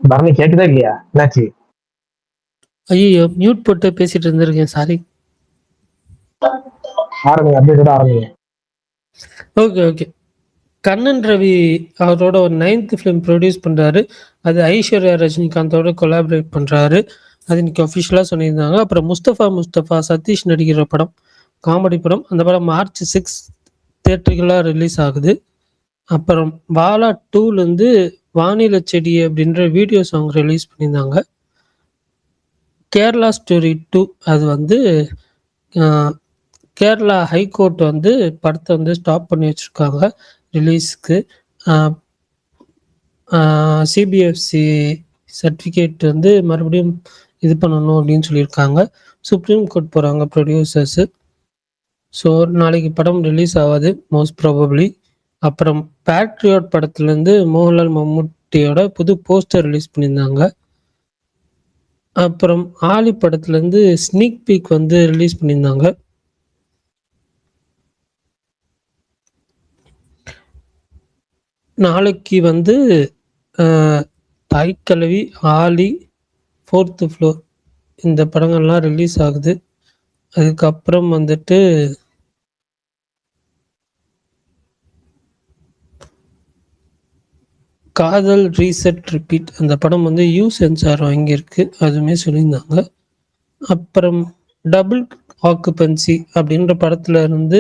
பரணி கேக்குதா இல்லையா? என்னாச்சு? ஐயோ, மியூட் போட்டு பேசிட்டு இருந்திருக்கேன், சாரி. ஆரம்பிங்க, அப்டேட்டடா ஆரம்பிங்க. Okay okay. கண்ணன் ரவி அவரோட ஒரு 9th ஃபிலிம் ப்ரொடியூஸ் பண்ணுறாரு. அது ஐஸ்வர்யா ரஜினிகாந்தோட கொலாபரேட் பண்ணுறாரு. அது இன்னைக்கு அஃபிஷியலாக சொல்லியிருந்தாங்க. அப்புறம் முஸ்தபா சதீஷ் நடிக்கிற படம், காமெடி படம். அந்த படம் March 6 தியேட்டர்களாக ரிலீஸ் ஆகுது. அப்புறம் பாலா 2லேருந்து வானிலை செடி அப்படின்ற வீடியோ சாங் ரிலீஸ் பண்ணியிருந்தாங்க. கேரளா ஸ்டோரி 2 அது வந்து கேரளா ஹைகோர்ட் வந்து படத்தை வந்து ஸ்டாப் பண்ணி வச்சுருக்காங்க ரிலீஸ்க்கு. சிபிஎஃப்சி சர்டிஃபிகேட் வந்து மறுபடியும் இது பண்ணணும் அப்படின்னு சொல்லியிருக்காங்க. சுப்ரீம் கோர்ட் போகிறாங்க ப்ரொடியூசர்ஸு. ஸோ நாளைக்கு படம் ரிலீஸ் ஆகாது மோஸ்ட் ப்ராபப்ளி. அப்புறம் பேட்ரியாட் படத்துலேருந்து மோகன்லால் மம்முட்டியோட புது போஸ்டர் ரிலீஸ் பண்ணியிருந்தாங்க. அப்புறம் ஆலி படத்துலேருந்து ஸ்னீக் பீக் வந்து ரிலீஸ் பண்ணியிருந்தாங்க. நாளைக்கு வந்து தாய்க்கிழவி, ஆலி, 4th ஃப்ளோர் இந்த படங்கள்லாம் ரிலீஸ் ஆகுது. அதுக்கப்புறம் வந்துட்டு காதல் ரீசெட் ரிப்பீட் அந்த படம் வந்து சென்சார் வாங்கியிருக்கு, அதுவுமே சொல்லியிருந்தாங்க. அப்புறம் டபுள் ஆக்குபென்சி அப்படின்ற படத்துல இருந்து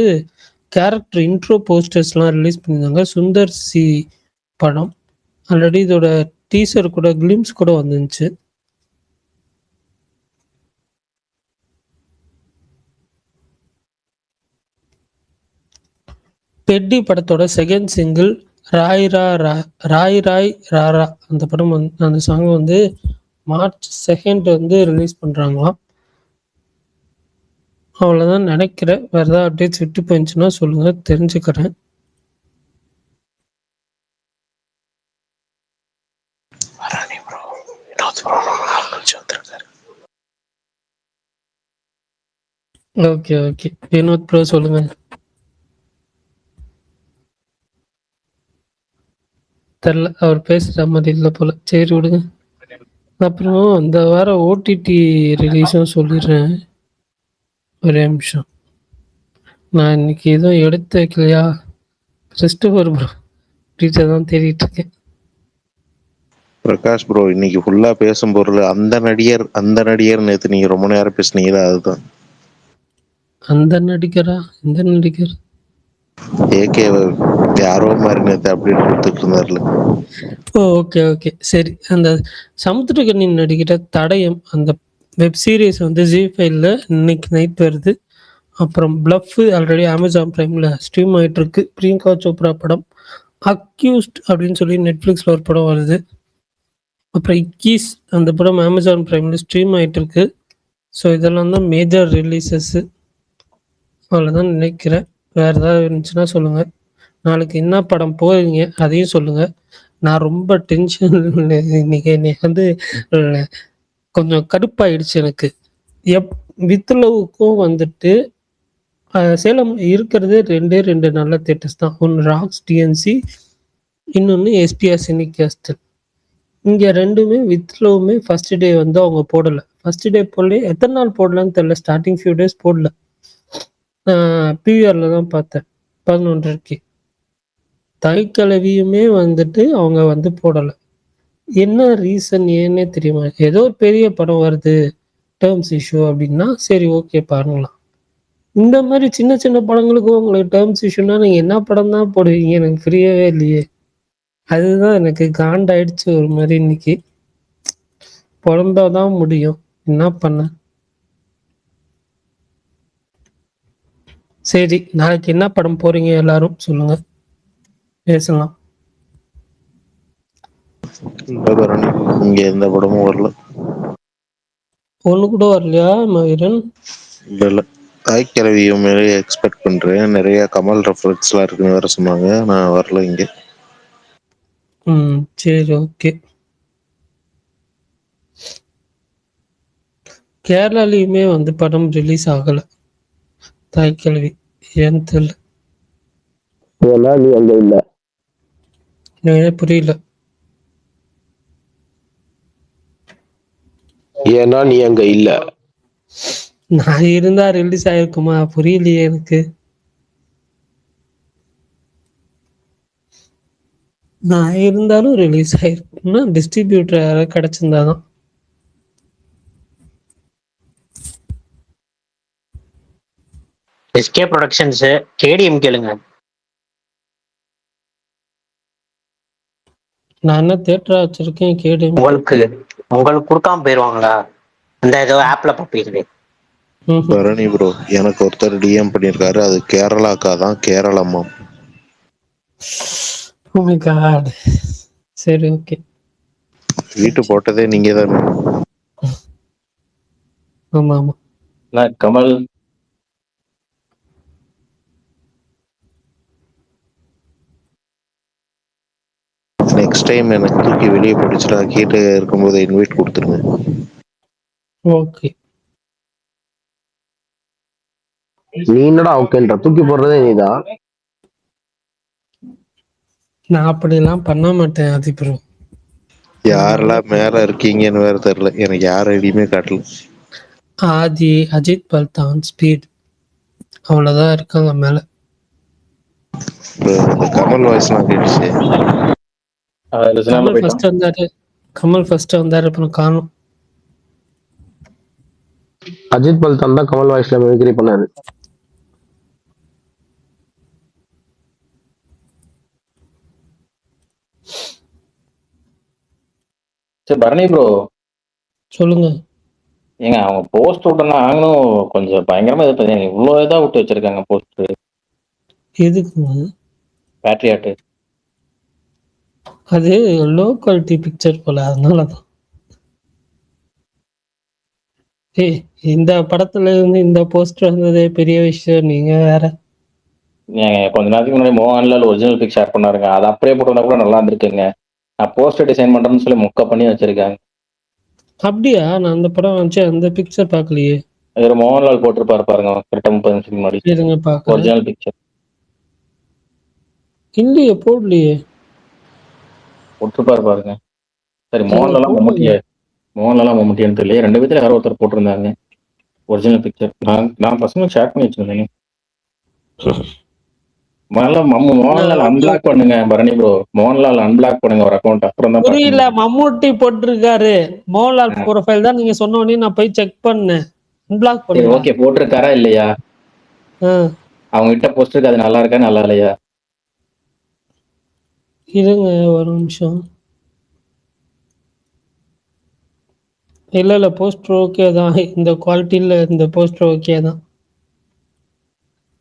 கேரக்டர் இன்ட்ரோ போஸ்டர்ஸ்லாம் ரிலீஸ் பண்ணியிருந்தாங்க. சுந்தர் சி படம் ஆல்ரெடி இதோட டீசர் கூட கிளிம்ஸ் கூட வந்துருந்துச்சு. பெட்டி படத்தோட செகண்ட் சிங்கிள் ராய் ராரா அந்த படம் வந்து அந்த சாங் வந்து March 2 வந்து ரிலீஸ் பண்ணுறாங்களாம். அவ்வளோதான் நினைக்கிறேன். வேறு ஏதாவது அப்டேட்ஸ் விட்டு போயிருந்துச்சுன்னா சொல்லுங்கள், தெரிஞ்சுக்கிறேன். ஓகே ஓகே, வினோத் ப்ரோ சொல்லுங்கள். தெரில, அவர் பேசுகிற மாதிரி இல்லை போல். சரி விடுங்க. அப்புறம் இந்த வாரம் ஓடிடி ரிலீஸும் சொல்லிடுறேன். ஒரே நிமிஷம், நான் இன்னைக்கு எதுவும் எடுத்து வைக்கலையா? கிறிஸ்டோபர் ப்ரோ டீச்சர் தான் தேடிட்டு இருக்கேன். பிரகாஷ் ப்ரோ, இன்னைக்கு ஃபுல்லா பேசும் பொருள் அந்த நடிகர் நேற்று நீங்க ரொம்ப நேரம் பேசுனீங்களா, அதுதான். அந்த நடிகரா? இந்த நடிகர் ஏகே யாரோ மாதிரி நேற்று அப்டேட் கொடுத்துட்டு இருந்தார்ல. ஓகே ஓகே சரி. அந்த சமுத்திரகனின் நடிக்கிற தடயம் அந்த வெப் சீரிஸ் வந்து ஜி5ல இன்னைக்கு நைட் வருது. அப்புறம் பிளஃப் ஆல்ரெடி அமேசான் பிரைமில் ஸ்ட்ரீம் ஆகிட்டு இருக்கு. பிரியங்கா சோப்ரா படம் அக்யூஸ்ட் அப்படின்னு சொல்லி நெட்ஃப்ளிக்ஸில் ஒரு படம் வருது. அப்புறம் இக்கீஸ் அந்த படம் அமேசான் பிரைமில் ஸ்ட்ரீம் ஆகிட்டு இருக்கு. ஸோ இதெல்லாம் தான் மேஜர் ரிலீசஸ்ஸு. அவ்வளோதான் நினைக்கிறேன். வேறு ஏதாவது இருந்துச்சுன்னா சொல்லுங்கள். நாளைக்கு என்ன படம் போகிறீங்க அதையும் சொல்லுங்கள். நான் ரொம்ப டென்ஷன் இன்னைக்கு என்னை வந்து கொஞ்சம் கடுப்பாயிடுச்சு எனக்கு. வித் லவ்வுக்கும் வந்துட்டு சேலம் இருக்கிறது ரெண்டு நல்ல தேட்டர்ஸ் தான். ஒன்று ராக்ஸ் டிஎன்சி, இன்னொன்று எஸ்பிஆர் சினிகாஸ்டல். இங்கே ரெண்டுமே வித் லவ்வுமே ஃபர்ஸ்ட் டே வந்து அவங்க போடலை. ஃபர்ஸ்ட் டே போடல, எத்தனை நாள் போடலன்னு தெரில. ஸ்டார்டிங் ஃபியூ டேஸ் போடல. பிவிஆரில் தான் பார்த்தேன் 11:30. தாய்க்கிழவியுமே வந்துட்டு அவங்க வந்து போடலை. என்ன ரீசன் ஏன்னே தெரியுமா? ஏதோ ஒரு பெரிய படம் வருது, டேர்ம்ஸ் இஷ்யூ அப்படின்னா சரி ஓகே பாருங்களாம். இந்த மாதிரி சின்ன சின்ன படங்களுக்கும் உங்களுக்கு டேர்ம்ஸ் இஷ்யூனா நீங்கள் என்ன படம் தான் போடுவீங்க? எனக்கு புரியவே இல்லையே. அதுதான் எனக்கு காண்டாயிடுச்சு ஒரு மாதிரி. இன்னைக்கு புலம்பாதான் முடியும், என்ன பண்ண. சரி, நாளைக்கு என்ன படம் போறீங்க எல்லாரும் சொல்லுங்க, பேசலாம். இங்க எந்த படமும் வரல. ஒண்ணு கூட வரலையா மகிரன்? இல்ல, தாய்க்கிழவியும் எக்ஸ்பெக்ட் பண்றேன். நிறைய கமல் ரெஃபரன்ஸ்லாம் இருக்குன்னு வேற சொன்னாங்க. நான் வரல இங்க. சரி ஓகே. கேரளாலையுமே வந்து படம் ரிலீஸ் ஆகல தாய்க்கிழவி, ஏன்னு தெரியல. நீ அங்க இல்ல. புரியல. ஏன்னா நீ அங்க இல்ல. நான் இருந்தா ரிலீஸ் ஆயிருக்குமா? புரியலையே எனக்கு. நான் இருந்தாலும் ரிலீஸ் ஆயிருக்கும்னா டிஸ்ட்ரிபியூட்டர் யாராவது கிடைச்சிருந்தாதான். எஸ்கே ப்ரொடக்ஷன்ஸ் கேடிஎம் கேளுங்க. நான் என்ன தியேட்டரா வச்சிருக்கேன் கேடு. உங்களுக்கு கொடுக்காம போயிருவாங்களா? இந்த ஏதோ ஆப்ல பார்ப்பீங்களே. பரணி ப்ரோ, எனக்கு ஒருத்தர் டிஎம் பண்ணியிருக்காரு. அது கேரளாக்கா தான், கேரளம்மா. Oh my god. சரி, ஓகே. வீட்டு போட்டதே நீங்க தானே. ஆமா ஆமா. கமல் நெக்ஸ்ட் டைம் எனக்கு தூக்கி வெளியே போட்டுச்சுடா கேட்டு இருக்கும்போது இன்வைட் கொடுத்துருங்க. ஓகே. நீ என்னடா ஓகேன்ற? தூக்கி போடுறதே நீதான். நான் அப்படிலாம் பண்ண மாட்டேன் ஆதி ப்ரோ. யாரெல்லாம் மேல இருக்கீங்கன்னு வேற தெரியல, எனக்கு யார் ஐடியுமே காட்டல. ஆதி, அஜித் பல்தான், ஸ்பீட், அவ்வளவுதான் இருக்காங்க மேல. இந்த கமல் வாய்ஸ்லாம் கேட்டுச்சு. கமல் ஃபர்ஸ்ட் வந்தாரு. அப்புறம் காணும். அஜித் பல்தான் தான் கமல் வாய்ஸ்ல மிமிக்ரி பண்ணாரு. சரி பரணி ப்ரோ சொல்லுங்க. ஏங்க அவங்க போஸ்ட் விட்டோம்னா நாங்களும் கொஞ்சம் பயங்கரமா எதிர்த்து இவ்வளோ இதா விட்டு வச்சிருக்காங்க போஸ்ட். எதுக்குங்க? பேட்ரியாட்டு அது லோ குவாலிட்டி பிக்சர் போல, அதனாலதான். ஏய், இந்த படத்துல இருந்து இந்த போஸ்டர் வந்ததே பெரிய விஷயம். நீங்க வேற. ஏங்க கொஞ்ச நேரத்துக்கு முன்னாடி மோகன்லால் ஒரிஜினல் பிக் ஷேர் பண்ணாருங்க. அதை அப்படியே போட்டோம்னா கூட நல்லா இருந்திருக்குங்க. நான் போஸ்டர் டிசைன் பண்றேன்னு சொல்லி மொக்க பண்ணி வச்சிருக்காங்க. அப்படியா? நான் அந்த படம் வச்சு அந்த பிக்சர் பார்க்கலையே. அது மோகன்லால் போட்டிருப்பாரு பாருங்க, கரெக்டா 30 நிமிஷத்துக்கு முன்னாடி இருங்க பாக்குறேன். Original picture. இல்லையே, போடலையே. போட்டிருப்பாரு பாருங்க. சரி, போடலையே. மோகன்லாலா மம்முட்டியான்னு தெரியல, ரெண்டு பேத்துல யாரோ ஒருத்தர் போட்டிருந்தாங்க ஒரிஜினல் பிக்சர். நான் பசங்க ஷேர் பண்ணி வச்சிருந்தேன். மோகன்லால் அன்பிளாக் பண்ணுங்க பரணி ப்ரோ. மோகன்லால் அன்பிளாக் பண்ணுங்க ஒரு அக்கௌண்ட். அப்புறம் தான் புரியல. மம்முட்டி போட்டிருக்காரு. மோகன்லால் ப்ரொஃபைல் தான் நீங்க சொன்ன உடனே நான் போய் செக் பண்ணேன். அன்பிளாக் பண்ணுங்க. ஓகே, போட்டிருக்காரா இல்லையா? அவங்க கிட்ட போஸ்ட் இருக்கு, அது நல்லா இருக்கா நல்லா இல்லையா? இருங்க ஒரு நிமிஷம். இல்ல போஸ்டர் ஓகே தான். இந்த குவாலிட்டியில இந்த போஸ்டர் ஓகே தான்.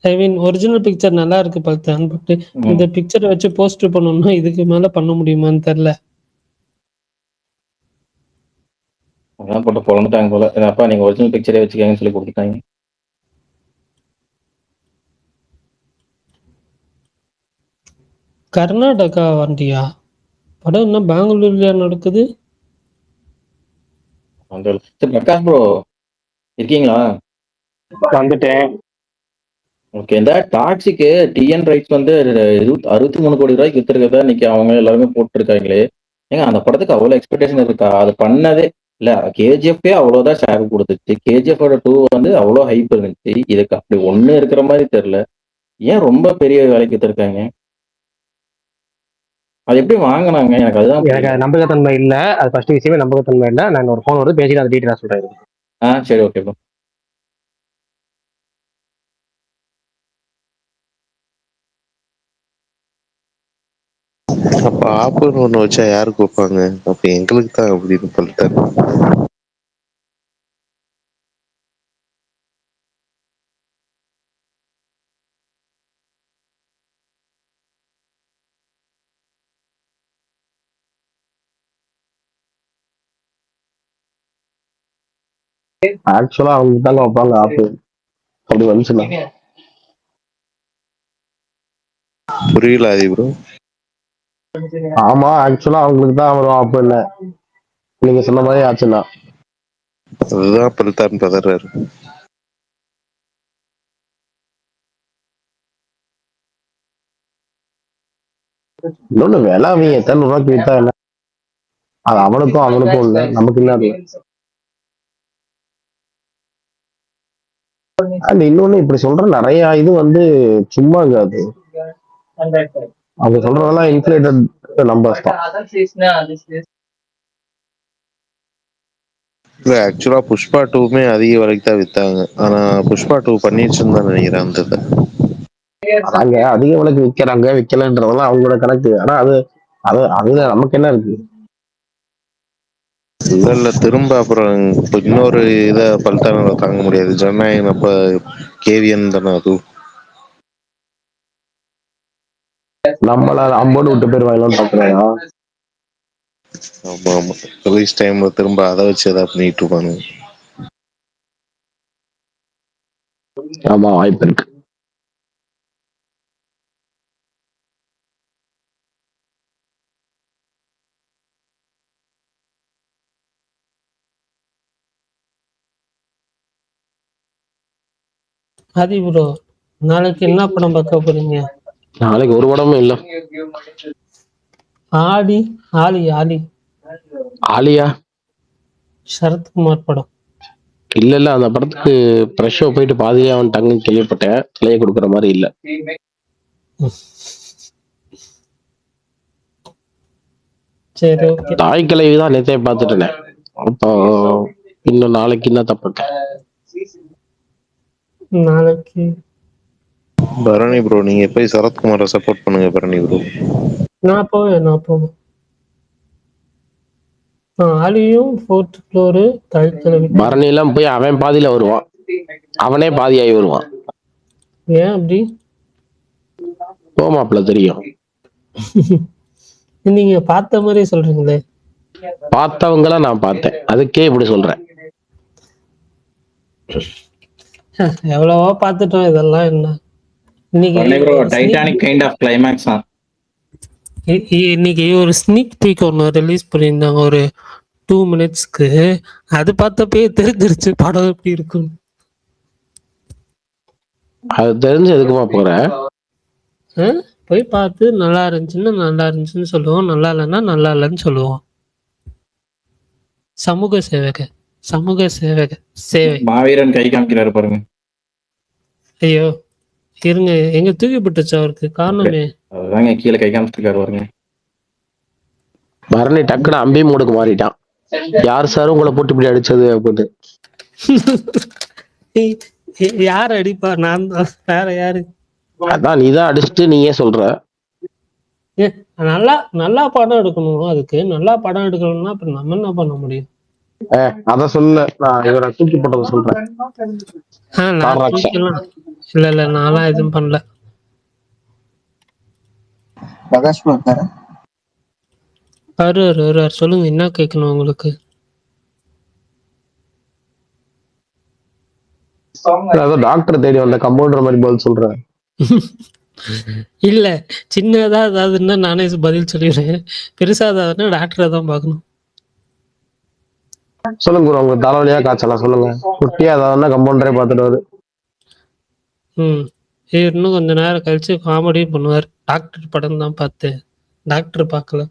ஐ மீன் ஒரிஜினல் பிக்சர் நல்லா இருக்கு பார்த்தேன். பட் இந்த பிக்சரை வச்சு போஸ்டர் பண்ணணும்னா இதுக்கு மேல பண்ண முடியுமான்னு தெரியல. அதான் போட்டு பொழந்துட்டாங்க போல. அப்பா நீங்க ஒரிஜினல் பிக்சரே வச்சுக்கங்கன்னு சொல்லி கொடுத்துட்டாங்க. கர்நாடகா வண்டியா? படம் என்ன பெங்களூர்லயா நடக்குது? பிரகாஷ் ப்ரோ இருக்கீங்களா? வந்துட்டேன். ஓகே, இந்த டாக்ஸிக்கு டிஎன் ரைட்ஸ் வந்து 63 கோடி ரூபாய்க்கு வித்துருக்கதா இன்னைக்கு அவங்க எல்லாருமே போட்டுருக்காங்களே. ஏங்க அந்த படத்துக்கு அவ்வளோ எக்ஸ்பெக்டேஷன் இருக்கா? அது பண்ணதே இல்ல. கேஜிஎஃப்பே அவ்வளோதான் ஷேர் கொடுத்துச்சு. கேஜிஎஃபோட 2 வந்து அவ்வளோ ஹைப் இருந்துச்சு. இதுக்கு அப்படி ஒண்ணு இருக்கிற மாதிரி தெரியல. ஏன் ரொம்ப பெரிய வேலைக்கு வித்துருக்காங்க? அது எப்படி வாங்கினாங்க? எனக்கு அதுதான் எனக்கு அது நம்பகத்தன்மை இல்ல. அது ஃபர்ஸ்ட் விஷயமே நம்பகத்தன்மை இல்ல. நான் ஒரு ஃபோன் வருது, பேசிட்டு அதை டீட்டெயிலாக சொல்றேன். சரி, ஓகே ப்ரோ. அப்ப ஆப்புன்னு ஒண்ணு வச்சா யாருக்கு வைப்பாங்க? அப்ப எங்களுக்கு தான் அப்படின்னு சொல்லிட்டாரு. ஆக்சுவலா அவங்க தாங்க வைப்பாங்க ஆப்பு. அப்படி வந்துச்சுன்னா புரியல ஆதி ப்ரோ. ஆமா, ஆக்சுவலா அவங்களுக்கு தான் வரும் ஆப்பு. இல்ல நீங்க சொன்ன மாதிரி ஆச்சுன்னா அதுதான் பல்தான் பதறாரு. இன்னொன்னு விலை அவங்க எத்தனை ரூபாய்க்கு வித்தா என்ன? அது அவனுக்கும் இல்ல, நமக்கு என்ன அது? அண்ட் இன்னொன்னு இப்படி சொல்ற நிறைய இது வந்து சும்மாங்க அது. அவங்க சொல்றதெல்லாம் இன்ஃபிளேட்டட் நம்பர்ஸ் தான். இல்ல ஆக்சுவலா புஷ்பா 2மே அதிக விலைக்கு தான் வித்தாங்க. ஆனா புஷ்பா 2 பண்ணிடுச்சுன்னு தான் நினைக்கிறேன் அந்த இதை. அதாங்க அதிக விலைக்கு விற்கிறாங்க விற்கலன்றதெல்லாம் அவங்களோட கணக்கு. ஆனா அது அது அதுல நமக்கு என்ன இருக்கு? இல்ல திரும்ப அப்புறம் இன்னொரு இதை பல்தான தாங்க முடியாது. ஜனநாயகம் அப்ப கேவியன் தானே அது. நம்மள அம்போடு விட்டு போயிருவாங்களான்னு பாக்குறாயா? ஆமா ஆமா, ரிலீஸ் டைம்ல திரும்ப அதை வச்சு ஏதாவது பண்ணிட்டு இருப்பாங்க. ஆமா, வாய்ப்பு இருக்கு. ஆதி ப்ரோ, நாளைக்கு என்ன படம் பார்க்க போறீங்க? நாளைக்கு ஒரு படமும் இல்ல. ஆடி ஆலி ஆலி ஆலியா? சரத்குமார் படம். இல்ல அந்த படத்துக்கு ப்ரெஷ் ஷோ போயிட்டு பாதியா வந்துட்டாங்கன்னு கேள்விப்பட்டேன். தலையை கொடுக்குற மாதிரி இல்ல. சரி ஓகே. தாய் கிழவி தான் நேத்தே பார்த்துட்டேன். அப்போ இன்னும் நாளைக்கு என்ன தப்பிட்டேன். நாளைக்கு பரணி ப்ரோ, நீங்க போய் சரத்குமாரை சப்போர்ட் பண்ணுங்க பரணி ப்ரோ. நான் போவேன். ஆலியும் 4th ஃப்ளோரு தாய் கிழவி. பரணி எல்லாம் போய் அவன் பாதியில வருவான், அவனே பாதியாகி வருவான். ஏன் அப்படி? போமாப்ல தெரியும். நீங்க பார்த்த மாதிரி சொல்றீங்களே. பார்த்தவங்கள நான் பார்த்தேன், அதுக்கே இப்படி சொல்றேன். எவ்வளவோ பார்த்துட்டோம், இதெல்லாம் என்ன டைட்டானிக் கைண்ட் ஆஃப் கிளைமேக்ஸ். இன்னைக்கு ஒரு ஸ்னீக் பீக் ஒன்று ரிலீஸ் பண்ணியிருந்தாங்க ஒரு 2 மினிட்ஸ்க்கு. அது பார்த்தப்பே தெரிஞ்சிருச்சு படம் எப்படி இருக்கும். அது தெரிஞ்சு எதுக்குமா போற? போய் பார்த்து நல்லா இருந்துச்சுன்னு சொல்லுவோம், நல்லா இல்லைன்னா நல்லா இல்லைன்னு சொல்லுவோம். சமூக சேவை. மாவீரன் கை காமிக்கிறாரு பாருங்க. ஐயோ இருங்க, எங்க தூக்கிப்பட்டுச்சு அவருக்கு காரணமே. அதுதாங்க கீழே கை காமிச்சிருக்காரு பாருங்க. பரணி டக்குன்னு அம்பி மூடுக்கு மாறிட்டான். யார் சார் உங்களை போட்டு இப்படி அடிச்சது அப்படின்னு. யார் அடிப்பா? நான் தான், வேற யாரு? அதான் நீதான் அடிச்சுட்டு நீயே சொல்ற. நல்லா படம் எடுக்கணும். அதுக்கு நல்லா படம் எடுக்கணும்னா அப்புறம் நம்ம என்ன பண்ண முடியும்? அத சொல்ல, நான் இவரை தூக்கி போட்டதை சொல்றேன். இல்ல நான்லாம் எதுவும் பண்ணல. வருவார். சொல்லுங்க, என்ன கேட்கணும் உங்களுக்கு? டாக்டர் தேடி வந்த கம்பவுண்டர் மாதிரி பதில் சொல்றேன். இல்ல, சின்னதா ஏதாவதுன்னா நானே பதில் சொல்லிடுறேன். பெருசா ஏதாவதுன்னா டாக்டரை தான் பார்க்கணும். சொல்லுங்க ப்ரோ, உங்க தலைவலியா காய்ச்சலாம் சொல்லுங்க. குட்டியா ஏதாவதுன்னா கம்பவுண்டரே பார்த்துடுவாரு. இன்னும் கொஞ்ச நேரம் கழிச்சு காமெடியும் பண்ணுவார். டாக்டர் படம் தான் பார்த்தேன், டாக்டர் பார்க்கல.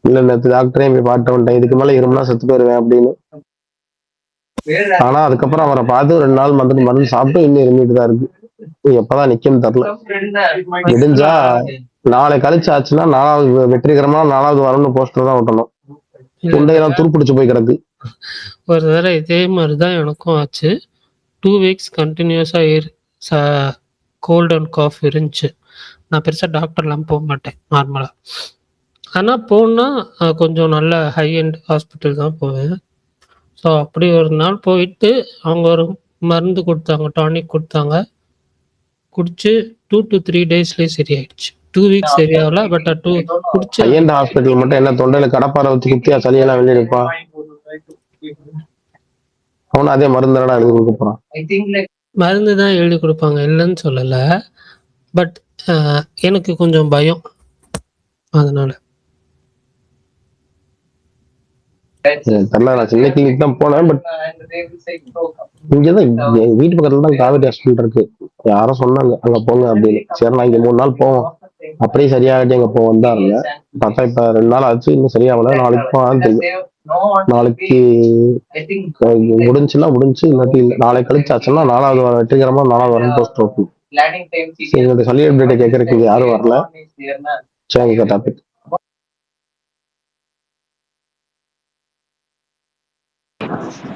இல்ல நேற்று டாக்டரே போய் பாட்டு வந்துட்டேன், இதுக்கு மேல இருமுனா செத்து போயிருவேன் அப்படின்னு. ஆனா அதுக்கப்புறம் அவரை பார்த்து 2 நாள் மருந்து சாப்பிட்டு இன்னும் இருமிட்டு தான் இருக்கு. எப்பதான் நிக்கும்னு தெரியல. முடிஞ்சா நாளை கழிச்சு ஆச்சுன்னா 4வது வெற்றிகரமா 4வது வாரம்னு போஸ்டர் தான் ஓட்டணும். தொண்டையெல்லாம் துருப்பிடிச்சு போய் கிடக்கு. ஒரு தடவை இதே மாதிரிதான் எனக்கும் ஆச்சு. 2 வீக்ஸ் கண்டினியூஸா கோல்ட் அண்ட் காஃப் இருந்துச்சு. நான் பெருசா டாக்டர்லாம் போக மாட்டேன் நார்மலா. ஆனா போனா கொஞ்சம் நல்ல ஹை எண்ட் ஹாஸ்பிட்டல் தான் போவேன். ஸோ அப்படி ஒரு நாள் போயிட்டு அவங்க ஒரு மருந்து கொடுத்தாங்க, டானிக் கொடுத்தாங்க. குடிச்சு 2 to 3 டேஸ்லயே சரியாயிடுச்சு. 2 வீக்ஸ் சரியாகல, பட் 2 குடிச்சு. ஹை எண்ட் ஹாஸ்பிட்டல் மட்டும் என்ன தொண்டையில கடப்பாரை வச்சு குத்தியா சளியெல்லாம் வெளியே இருப்பான். அவனும் அதே மருந்து தானடா எழுதி கொடுக்க போறான். மருந்து தான் எழுதி கொடுப்பாங்க, இல்லைன்னு சொல்லல. பட் எனக்கு கொஞ்சம் பயம், அதனால. தெரியல, நான் சின்ன கிளினிக் தான் போனேன். பட் இங்கதான் வீட்டு பக்கத்துல தான் காவேரி ஹாஸ்பிட்டல் இருக்கு. யாரும் சொன்னாங்க அங்க போங்க அப்படின்னு. சரி நான் இங்க 3 நாள் போவோம், அப்படியே சரியாகிட்டு எங்க போவோம் தான் இருந்தேன். பார்த்தா இப்ப 2 நாள் ஆச்சு, இன்னும் சரியாகல. நாளைக்கு போவான்னு தெரியும். நாளைக்கு முடிஞ்சு இல்லாட்டி நாளை கழிச்சு ஆச்சுன்னா 4வது வாரம் வெற்றிகரமா 4வது வாரம் போஸ்ட் ஓப்பன். எங்களுடைய சளி அப்டேட்டை கேட்கறதுக்கு இங்க யாரும் வரல. சேங்க டாபிக்.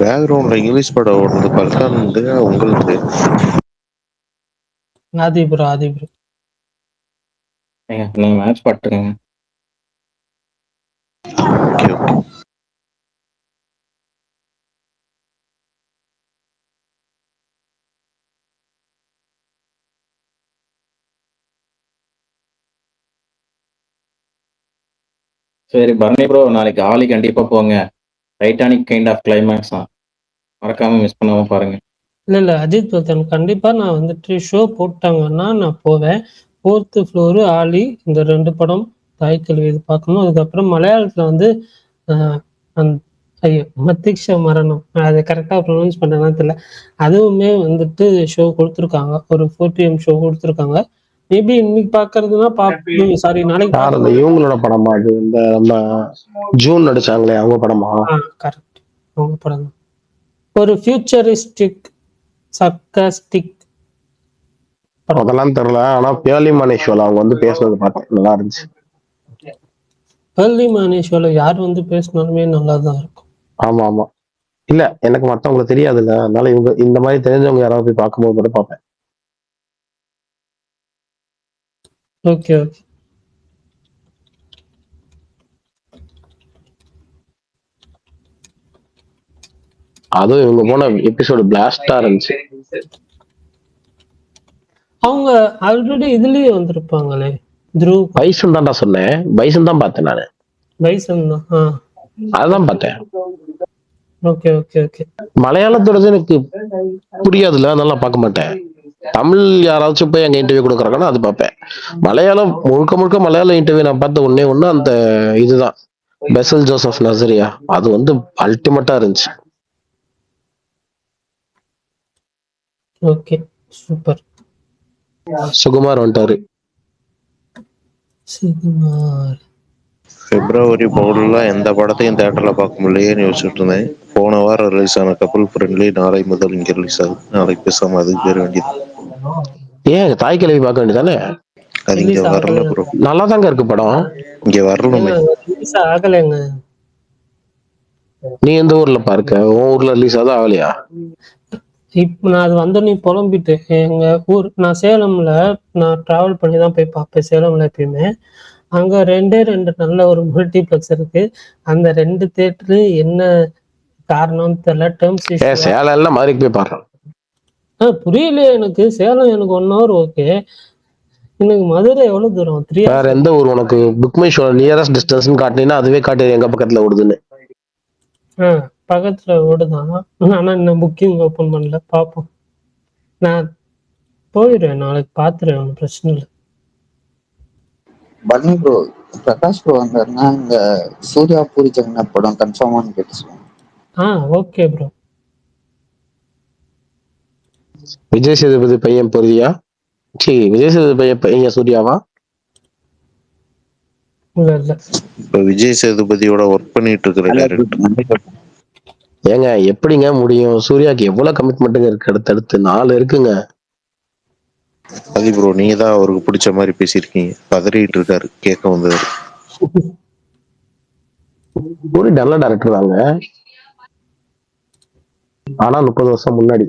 பேக்ரவுண்ட்ல இங்கிலீஷ் படம் ஓடுறது பல்கான் உங்களுக்கு ஆதி ப்ரோ நீங்க மேட்ச் பாட்டுருங்க. Okay okay. சரி பரணி ப்ரோ, நாளைக்கு ஆலி கண்டிப்பா போங்க. டைட்டானிக் கைண்ட் ஆஃப் கிளைமேக்ஸ் தான், மறக்காம மிஸ் பண்ணாம பாருங்க. இல்ல அஜித் பத்தன் கண்டிப்பா நான் வந்துட்டு ஷோ போட்டாங்கன்னா நான் போவேன். 4th ஃப்ளோரு ஆலி இந்த 2 படம் தாய் கல்வி இது பார்க்கணும். அதுக்கப்புறம் மலையாளத்துல வந்து ஐயோ மத்திக்ஷ மரணம், அதை கரெக்டா ப்ரொனவுன்ஸ் பண்ணனா தெரியல, அதுவுமே வந்துட்டு ஷோ கொடுத்துருக்காங்க. ஒரு 4 PM ஷோ கொடுத்துருக்காங்க. மேபி இன்னைக்கு பாக்குறதுன்னா சாரி நாளைக்கு யார் அந்த இவங்களோட படமா அது? இந்த நம்ம ஜூன் நடிச்சாங்களே அவங்க படமா? கரெக்ட், அவங்க படம் தான். ஒரு ஃபியூச்சரிஸ்டிக் சர்காஸ்டிக் அதெல்லாம் தெரியல. ஆனா பியாலி மனேஸ்வரா அவங்க வந்து பேசுறது பார்த்தேன், நல்லா இருந்துச்சு. பேர்லி மனேஸ்வரா யார் வந்து பேசினாலுமே நல்லா தான் இருக்கும். ஆமா இல்ல எனக்கு மத்தவங்களுக்கு தெரியாதுல்ல, அதனால இவங்க இந்த மாதிரி தெரிஞ்சவங்க யாராவது போய் பார்க்கும்போது கூட பார்ப்பேன். ஓகே அதுவும் இவங்க போன எபிசோடு பிளாஸ்டா இருந்துச்சு. அவங்க ஆல்ரெடி இதுலயே வந்திருப்பாங்களே. பைசன் தான்டா சொன்னேன், பைசன் தான் பார்த்தேன் நானு. பைசன் தான், அதான் பார்த்தேன். ஓகே மலையாளத்தோட எனக்கு புரியாதுல்ல, அதெல்லாம் பார்க்க மாட்டேன். தமிழ் யாராச்சும் போய் அங்க இன்டர்வியூ கொடுக்குறாங்கன்னா அது பார்ப்பேன். மலையாளம் முழுக்க மலையாளம் இன்டர்வியூ நான் பார்த்த ஒண்ணு அந்த இதுதான், பெசல் ஜோசப் நசரியா. அது வந்து அல்டிமேட்டா இருந்துச்சு. Okay super. சுகுமார் வந்துட்டாரு. பிப்ரவரி பவுல்ல எந்த படத்தையும் தியேட்டர்ல பார்க்க முடியலையேன்னு யோசிச்சுட்டு இருந்தேன். போன வாரம் ரிலீஸ் ஆன கப்பல் ஃப்ரெண்ட்லி நாளை முதல் இங்க ரிலீஸ் ஆகுது. நாளைக்கு பேசாம அதுக்கு பேர் வேண்டியது. ஏன் தாய் கிழவி பார்க்க வேண்டியதானே? அது இங்க வரல ப்ரோ. நல்லா தாங்க இருக்கு படம், இங்க வரணுமே. ஆகலைங்க. நீ எந்த ஊர்ல பார்க்க? உன் ஊர்ல ரிலீஸ் ஆகுது, ஆகலையா? இப்ப நான் அது வந்தோடனே புலம்பிட்டேன். எங்க ஊர், நான் சேலம்ல நான் டிராவல் பண்ணி தான் போய் பார்ப்பேன் சேலம்ல எப்பயுமே. அங்க 2 நல்ல ஒரு மல்டிபிளெக்ஸ் இருக்கு. அந்த 2 தியேட்டரு என்ன காரணம்னு தெரியல. டேர்ம்ஸ் சேலம் எல்லாம் மதுரைக்கு போய் பாடுறேன். புரியல எனக்கு. சேலம் எனக்கு 1 hour ஓகே, எனக்கு மதுரை எவ்வளவு தூரம்? 3 hours. வேற எந்த ஊர் உனக்கு Book My Show nearest distance காட்டினீங்கன்னா அதுவே காட்டு எங்க பக்கத்துல ஓடுதுன்னு. பக்கத்துல ஓடுதான், ஆனா இன்னும் புக்கிங் ஓபன் பண்ணல, பாப்போம். நான் போயிடுவேன் நாளைக்கு, பாத்துருவேன், ஒன்றும் பிரச்சனை இல்லை. பன்னி ப்ரோ, பிரகாஷ் ப்ரோ வந்தாருன்னா இந்த சூர்யா பூரி ஜெகநாத் படம் கன்ஃபார்மானு கேட்டு சொல்லுவாங்க. Okay bro. விஜய் சேதுபதி பையன் பொருதியா? விஜய் சேதுபதி பையன் சூர்யாவா? இல்ல இப்ப விஜய் சேதுபதியோட ஒர்க் பண்ணிட்டு இருக்கிற டைரக்டர். ஏங்க எப்படிங்க முடியும்? சூர்யாக்கு எவ்வளவு கமிட்மெண்ட்டுங்க இருக்கு, அடுத்தடுத்து 4 இருக்குங்க. அது ப்ரோ, நீங்க தான் அவருக்கு பிடிச்ச மாதிரி பேசியிருக்கீங்க. பதறிட்டு இருக்காரு, கேட்க வந்தது. ஒரு நல்ல டைரக்டர் தாங்க, ஆனா 30 வருஷம் முன்னாடி.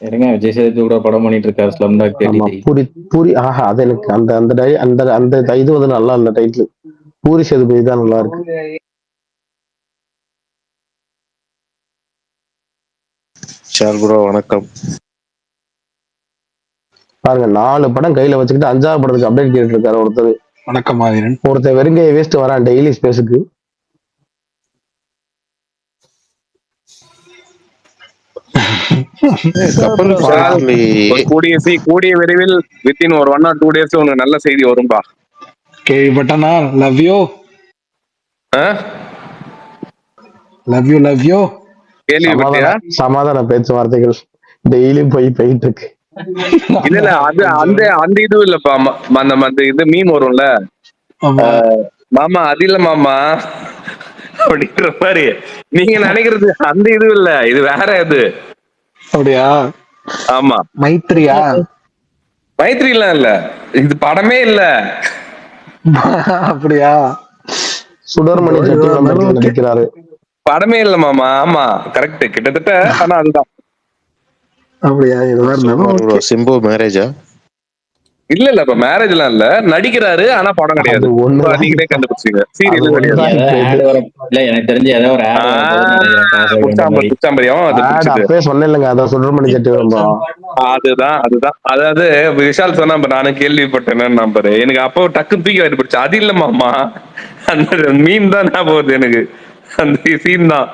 இருங்க, விஜய் சேதுபதி கூட படம் பண்ணிட்டு இருக்காரு, ஸ்லம்டாக் தேர்ட்டி. பூரி அது எனக்கு அந்த இது வந்து நல்லா இல்ல டைட்டில். பூரி சேதுபதி தான் நல்லா இருக்கு. ஷால் ப்ரோ வணக்கம். பாருங்க 4 படம் கையில வச்சுக்கிட்டு 5வது படத்துக்கு அப்டேட் கேட்டு இருக்காரு ஒருத்தர். வணக்கம் ஆதிரன். ஒருத்தர் வெறுங்கையை வேஸ்ட் வரான் டெய்லி ஸ்பேஸுக்கு. கூடிய விரைவில் வித்தின் ஒரு 1 or 2 days உனக்கு நல்ல செய்தி வரும்பா. கேள்விப்பட்டனா? Love you கேள்விப்பட்டியா? சமாதான பேச்சுவார்த்தைகள் டெய்லியும் போயிட்டு இருக்கு. இல்ல அது அந்த இது இல்லப்பா, அந்த இது மீம் வரும்ல, மாமா அது இல்ல மாமா அப்படின்ற மாதிரி நீங்க நினைக்கிறது அந்த இது இல்ல, இது வேற இது. அப்படியா? ஆமா, மைத்ரியா? மைத்ரிலாம் இல்ல, இது படமே இல்ல. அப்படியா? சுடர்மணி சத்தியகாந்தத்தில் நடிக்கிறாரு. படமே இல்ல மாமா. ஆமா கரெக்ட், கிட்டத்தட்ட. ஆனா அதுதான். அப்படியா? எதுவா இருந்தாலும் சூப்பர் bro. சிம்பு மேரேஜா? இல்ல இல்ல, இப்ப மேரேஜ் எல்லாம் இல்ல, நடிக்கிறாரு ஆனா படம் அது கிடையாது. இப்ப ஒண்ணுதான் நீங்களே இப்ப. கண்டுபிடிச்சீங்க, அது சீரியல் கிடையாது. ஒண்ணுதான் இப்ப ஏதாவது இது. ஆட் வர இல்ல, எனக்கு தெரிஞ்சு ஏதாவது ஒரு ஆட் வர போகுதுன்னு நினைக்கிறேன். காசு அப்படின்ற மாதிரி. புச்சாம்பரியம் அது ஆட் பிடிச்சது. அப்பவே சொன்னேன் இல்லைங்க, அதான் சுடர்மணி சத்தியகாந்தம். அதுதான் அதுதான். அதாவது விஷால் சொன்னா நானும் கேள்விப்பட்டேன்னு நம்பரு, எனக்கு அப்போ டக்கு தூக்கி வாரி போச்சு. அது இல்ல மாமா, அந்த மீன் தான் ஞாபகம் வருது எனக்கு, அந்த சீன் தான்.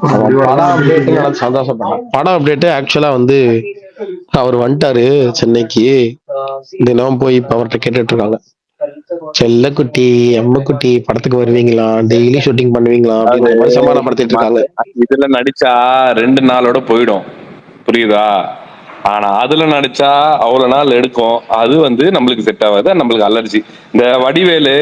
படம் அப்டேட் நல்லா சந்தோஷப்பட்டேன். படம் அப்டேட் ஆக்சுவலா வந்து அவர் வந்துட்டாரு சென்னைக்கு. தினம் போய் இப்ப அவர்கிட்ட கேட்டுட்டு இருக்காங்க, செல்லக்குட்டி எம்மக்குட்டி படத்துக்கு வருவீங்களா, டெய்லி ஷூட்டிங் பண்ணுவீங்களா அது அப்படின்ற மாதிரி சமாதானப்படுத்திட்டு இருக்காங்க. இதுல நடிச்சா 2 நாளோட போயிடும், புரியுதா? ஆனா அதுல நடிச்சா அவ்வளவு நாள் எடுக்கும். அது வந்து நம்மளுக்கு செட் ஆகாது, நம்மளுக்கு அலர்ஜி. இந்த வடிவேலு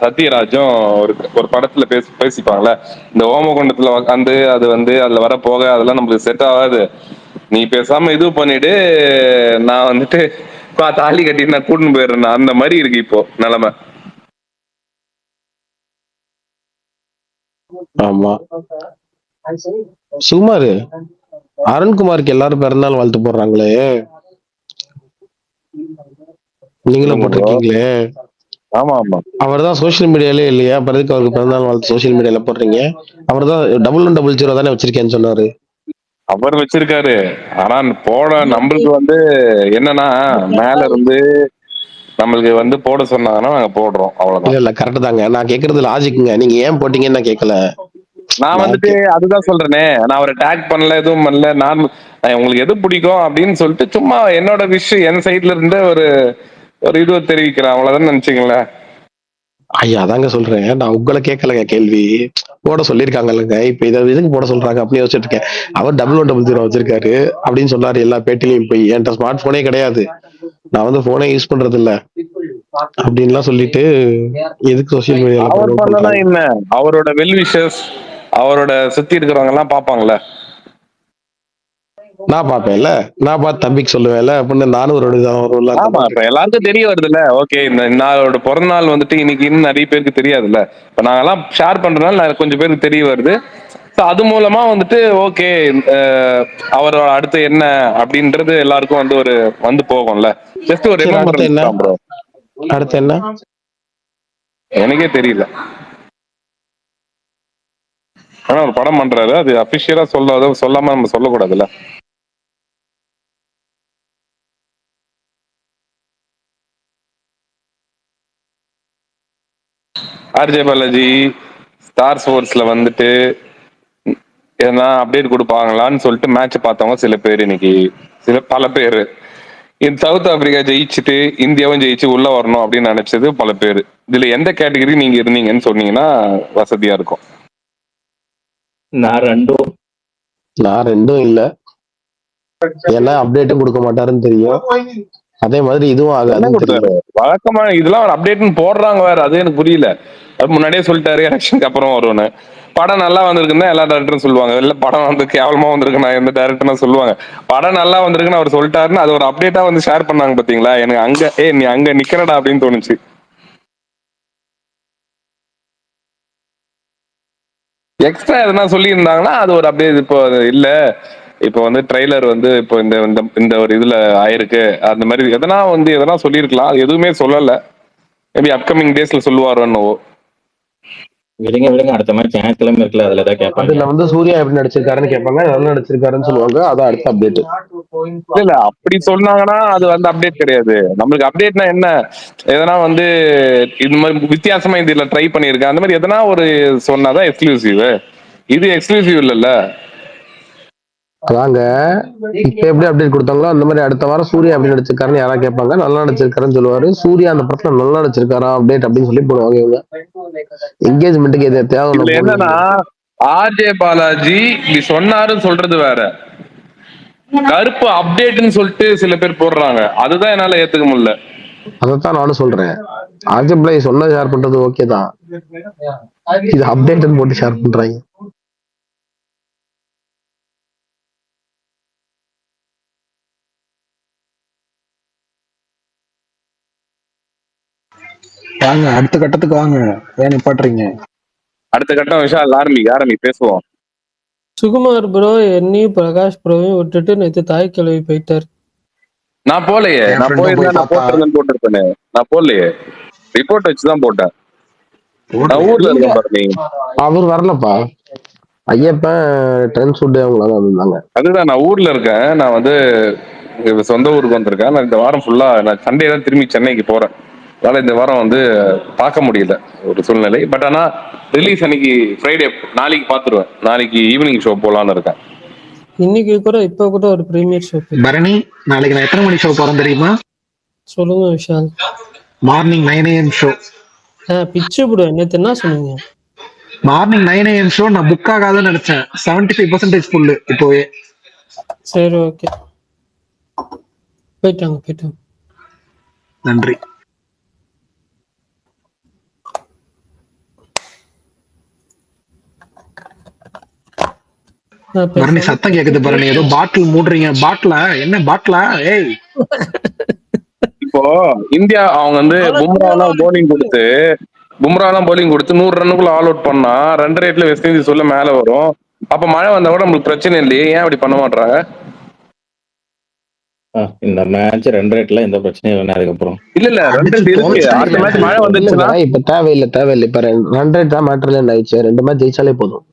சத்யராஜும் ஒரு ஒரு படத்துல பேசிப்பாங்கல்ல, இந்த ஓமகுண்டத்துல உட்காந்து அது வந்து அதுல வர போக அதெல்லாம் நம்மளுக்கு செட் ஆகாது, நீ பேசாம இது பண்ணிட்டு நான் வந்துட்டு தாலி கட்டிட்டு நான் கூட்டின்னு போயிடுறேன், அந்த மாதிரி இருக்கு இப்போ நிலைமை. ஆமா, சுமாரு அருண்குமாருக்கு எல்லாரும் பிறந்தநாள் வாழ்த்து போடுறாங்களே, நீங்களும் போட்டிருக்கீங்களே. ஆமா ஆமா, அவர் தான் சோசியல் மீடியாலே இல்லையா, பிறகு அவருக்கு பிறந்தநாள் வாழ்த்து சோசியல் மீடியால போடுறீங்க. அவர் தான் 1100 தானே வச்சிருக்கேன்னு சொன்னாரு. அவர் வச்சிருக்காரு. ஆனா போட நம்மளுக்கு வந்து என்னன்னா, மேல இருந்து நம்மளுக்கு வந்து போட சொன்னாங்கன்னா நாங்க போடுறோம், இல்ல அவ்வளவுதான். இல்ல கரெக்ட் தாங்க, நான் கேக்குறது லாஜிக்குங்க, நீங்க ஏன் போட்டீங்கன்னு நான் கேட்கல. நான் வந்துட்டு அதுதான் சொல்றேனே, நான் அவரை டேக் பண்ணல, எதுவும் பண்ணல. நான் உங்களுக்கு எது பிடிக்கும் அப்படின்னு சொல்லிட்டு சும்மா என்னோட விஷயம் என் சைட்ல இருந்து ஒரு ஒரு இதுவை தெரிவிக்கிறேன், அவ்வளவுதான் நினைச்சீங்களேன். ஐயா அதாங்க சொல்றேன், நான் உங்களை கேட்கலங்க கேள்வி. போட சொல்லியிருக்காங்கல்லங்க, இப்ப இதை எதுக்கு போட சொல்றாங்க அப்படின்னு யோசிச்சுட்டு இருக்கேன். அவர் 1100 வச்சிருக்காரு அப்படின்னு சொன்னாரு எல்லா பேட்டிலையும். போய் என்கிட்ட ஸ்மார்ட் போனே கிடையாது, நான் வந்து போனே யூஸ் பண்றது இல்ல அப்படின்லாம் சொல்லிட்டு எதுக்கு சோசியல் மீடியால அவர் ப்ரமோட் பண்ணனா பண்றாங்க. என்ன, அவரோட வெல் விஷஸ் அவரோட சுத்தி இருக்கிறவங்க எல்லாம் பாப்பாங்கல்ல. நான் பாப்பேன்ல, நான் பார்த்து தம்பிக்கு சொல்லுவேன்ல அப்படின்னு நானும் ஒரு ஆமா, இப்ப எல்லாருக்கும் தெரிய வருதுல்ல. ஓகே, இந்த நாளோட பிறந்த நாள் வந்துட்டு இன்னைக்கு இன்னும் நிறைய பேருக்கு தெரியாதுல்ல. இப்ப நாங்கெல்லாம் ஷேர் பண்றதுனால கொஞ்சம் பேருக்கு தெரிய வருது. So அது மூலமா வந்துட்டு ஓகே, அவரோட அடுத்து என்ன அப்படின்றது எல்லாருக்கும் வந்து ஒரு வந்து போகும்ல. ஜஸ்ட் ஒரு சரி, அடுத்து என்ன? ரிமெம்பரன்ஸ் தான் ப்ரோ. அடுத்து என்ன? எனக்கே தெரியல. ஆனா ஒரு படம் பண்றாரு, அது அபிஷியலா சொல்லாம நம்ம சொல்லக்கூடாதுல்ல. ஆர்ஜே பாலாஜி ஸ்டார் ஸ்போர்ட்ஸ்ல வந்துட்டு எதனா அப்டேட் கொடுப்பாங்களான்னு சொல்லிட்டு மேட்ச் பார்த்தவங்க சில பேர், இன்னைக்கு பல பேர் இந்த சவுத் ஆப்பிரிக்கா ஜெயிச்சுட்டு இந்தியாவும் ஜெயிச்சு உள்ள வரணும் அப்படின்னு நினைச்சது பல பேர். இதுல எந்த கேட்டகரி நீங்க இருந்தீங்கன்னு சொன்னீங்கன்னா வசதியா இருக்கும். நான் ரெண்டும் இல்ல, ஏன்னா அப்டேட்டும் கொடுக்க மாட்டாருன்னு தெரியும், அதே மாதிரி இதுவும் ஆகாதுன்னு தெரியும். வழக்கமா இதெல்லாம் ஒரு அப்டேட்னு போடுறாங்க வேற, அது எனக்கு புரியல. அது முன்னாடியே சொல்லிட்டாரு எலெக்ஷனுக்கு அப்புறம் வரும்னு. படம் நல்லா வந்திருக்குன்னா எல்லா டேரக்டரும் சொல்லுவாங்க, இல்ல படம் வந்து கேவலமா வந்திருக்கு நான் எந்த டேரக்டர்னா சொல்லுவாங்க. படம் நல்லா வந்திருக்குன்னு அவர் சொல்லிட்டாருன்னு அது ஒரு அப்டேட்டா வந்து ஷேர் பண்ணாங்க பாத்தீங்களா, எனக்கு அங்க நீ அங்க நிக்கிறடா அப்படின்னு தோணுச்சு. எக்ஸ்ட்ரா எதனா சொல்லி இருந்தாங்கன்னா அது ஒரு அப்படியே இப்போ இல்ல, இப்போ வந்து ட்ரெய்லர் வந்து இப்போ இந்த இந்த ஒரு இதுல ஆயிருக்கு அந்த மாதிரி எதனா சொல்லியிருக்கலாம். எதுவுமே சொல்லல, மேபி அப்கமிங் டேஸ்ல சொல்லுவாரோன்னு. விடுங்க அடுத்த மாதிரி ஞாயிற்றுக்கிழமை இருக்குல்ல, அதுல தான் கேட்பாங்க. அதுல வந்து சூர்யா எப்படி நடிச்சிருக்காருன்னு கேட்பாங்க, நல்லா நடிச்சிருக்காருன்னு சொல்லுவாங்க, அதான் அடுத்த அப்டேட். இல்ல அப்படி சொன்னாங்கன்னா அது வந்து அப்டேட் கிடையாது. நம்மளுக்கு அப்டேட்னா என்ன, எதனா வந்து இந்த மாதிரி வித்தியாசமா இதுல ட்ரை பண்ணிருக்கேன் அந்த மாதிரி எதனா ஒரு சொன்னாதான் எக்ஸ்க்ளூசிவ். இது எக்ஸ்க்ளூசிவ் இல்லல்ல. அதாங்க, இப்ப எப்படி அப்டேட் கொடுத்தாங்களோ அந்த மாதிரி அடுத்த வாரம் சூர்யா எப்படி நடிச்சிருக்காருன்னு யாராவது கேட்பாங்க, நல்லா நடிச்சிருக்காருன்னு சொல்லுவாரு. சூர்யா அந்த படத்துல நல்லா நடிச்சிருக்காரா அப்டேட் அப்படின்னு சொல்லி போடுவாங்க. இவங்க என்கேஜ்மெண்ட்டுக்கு எது தேவை. என்னன்னா ஆர்ஜே பாலாஜி இப்படி சொன்னாருன்னு சொல்றது வேற, கருப்பு அப்டேட்னு சொல்லிட்டு சில பேர் போடுறாங்க, அதுதான் என்னால ஏத்துக்க முடியல. அதைத்தான் நானும் சொல்றேன். ஆர்ஜிப்ளை சொன்ன ஷேர் பண்றது ஓகே தான், இது அப்டேட் போட்டு ஷேர் பண்றாங்க. வாங்க அடுத்த கட்டத்துக்கு வாங்க, ஏன் நிப்பாட்டுறீங்க? அடுத்த கட்டம் விஷால் ஆரம்பி பேசுவோம். சுகுமார் ப்ரோ என்னையும் பிரகாஷ் ப்ரோவையும் விட்டுட்டு நேற்று தாய் கிழவி போயிட்டார். நான் போலையே, என் நான் friend போயிருந்தா போய் நான் பார்த்தா. போட்டிருப்பேனே, நான் போடலையே, ரிப்போர்ட் வச்சுதான் போட்டேன். நான் ஊர்ல இருக்கேன் பாரு நீ. அவர் வரலப்பா, ஐயப்பன் ட்ரெண்ட் ஷூட் அவங்களால வந்தாங்க. அதுதான் நான் ஊர்ல இருக்கேன். நான் வந்து இங்க சொந்த ஊருக்கு வந்திருக்கேன். நான் இந்த வாரம் ஃபுல்லா நான் சண்டே தான் திரும்பி சென்னைக்கு போறேன். அதனால இந்த வாரம் வந்து பார்க்க முடியல ஒரு சூழ்நிலை. பட் ஆனா ரிலீஸ் அன்னைக்கு ஃப்ரைடே, நாளைக்கு பாத்துருவேன். நாளைக்கு ஈவினிங் ஷோ போலான்னு இருக்கேன். இன்னைக்கு கூட இப்ப கூட ஒரு பிரீமியர் ஷோ. பரணி, நாளைக்கு நான் எத்தனை மணி ஷோ போறேன் தெரியுமா? சொல்லுங்க விஷால். Morning 9 AM show. பிச்சு ப்ரோ நேற்று என்ன சொன்னீங்க? மார்னிங் 9 AM ஷோ நான் புக் ஆகாதுன்னு நினைச்சேன். 75% ஃபுல்லு இப்போவே. சரி ஓகே, போயிட்டாங்க. நன்றி. பரணி சத்தம் கேக்குது பரணி, ஏதோ பாட்டில் மூடுறீங்க. பாட்டிலா? என்ன பாட்டிலா? ஏய், இப்போ இந்தியா அவங்க வந்து பும்ராலாம் போலிங் கொடுத்து 100 ரன்னுக்குள்ள ஆல் அவுட் பண்ணா 2 ரேட்ல வெஸ்ட் இண்டீஸ் உள்ள மேல வரும். அப்ப மழை வந்தா கூட நம்மளுக்கு பிரச்சனை இல்லையே, ஏன் அப்படி பண்ண மாட்டாங்க? இந்த மேட்ச் 2 ரேட்ல எந்த பிரச்சனையும் இல்லை. அதுக்கப்புறம் இல்ல 2 ரேட் இருக்கு. அடுத்த மேட்ச் மழை வந்துச்சுன்னா இப்ப தேவையில்லை. இப்ப 100 தான் மேட்டர்ல ஆயிடுச்சு. 2 மேட்ச் ஜெயிச்சாலே போதும்.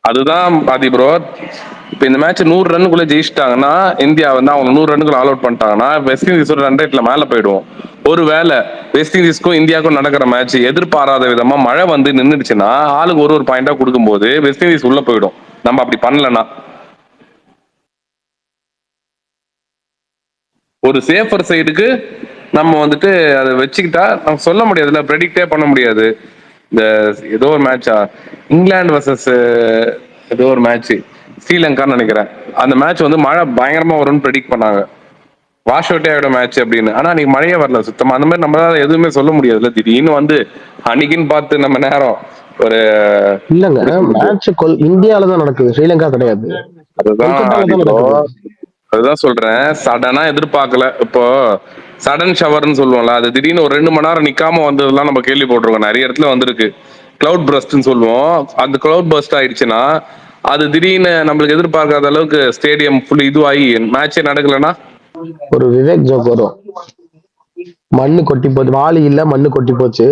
அதுதான் பாதி ப்ரோ. இப்ப இந்த மேட்ச் 100 ரன்னுக்குள்ள ஜெயிச்சிட்டாங்கன்னா, இந்தியா வந்து அவங்க 100 ரன்னுக்குள்ள ஆல் அவுட் பண்ணிட்டாங்கன்னா வெஸ்ட் இண்டீஸ் 2 ரேட்ல மேல போயிடுவோம். ஒருவேளை வெஸ்ட் இண்டீஸ்க்கும் இந்தியாவுக்கும் நடக்கிற மேட்ச் எதிர்பாராத விதமா மழை வந்து நின்றுடுச்சுன்னா ஆளுக்கு ஒரு பாயிண்டா கொடுக்கும்போது வெஸ்ட் இண்டீஸ் உள்ள போயிடும். நம்ம அப்படி பண்ணலன்னா ஒரு சேஃபர் சைடுக்கு நம்ம வந்துட்டு அதை வச்சுக்கிட்டா நம்ம சொல்ல முடியாதுல்ல, ப்ரெடிக்டே பண்ண முடியாது. இந்த ஏதோ ஒரு மேட்சா இங்கிலாந்து வர்சஸ் ஏதோ ஒரு மேட்ச் ஸ்ரீலங்கான்னு நினைக்கிறேன். அந்த மேட்ச் வந்து மழை பயங்கரமா வரும்னு ப்ரெடிக்ட் பண்ணாங்க, வாஷ் அவுட்டே ஆகிட மேட்ச் அப்படின்னு. ஆனா அன்னைக்கு மழையே வரல சுத்தமா. அந்த மாதிரி நம்மளால எதுவுமே சொல்ல முடியாதுல்ல. திடீர்னு வந்து அன்னைக்குன்னு பார்த்து நம்ம நேரம் ஒரு இல்லங்க, மேட்ச் இந்தியால தான் நடக்குது, ஸ்ரீலங்கா கிடையாது. அதுதான் சொல்றேன், சடனா எதிர்பார்க்கல. இப்போ சடன் ஷவர்னு சொல்லுவோம்ல, அது திடீர்னு ஒரு 2 மணி நேரம் நிக்காம வந்ததெல்லாம் நம்ம கேள்வி போட்டிருக்கோம். நிறைய இடத்துல வந்திருக்கு. கிளவுட் பர்ஸ்ட்னு சொல்லுவோம். அந்த கிளவுட் பர்ஸ்ட் ஆயிடுச்சுன்னா அது திடீர்னு நம்மளுக்கு எதிர்பார்க்காத அளவுக்கு ஸ்டேடியம் ஃபுல் இதுவாகி மேட்சே நடக்கலன்னா ஒரு விவேக் ஜோக் வரும், மண்ணு கொட்டி போச்சு, வாளி இல்ல மண்ணு கொட்டி போச்சு,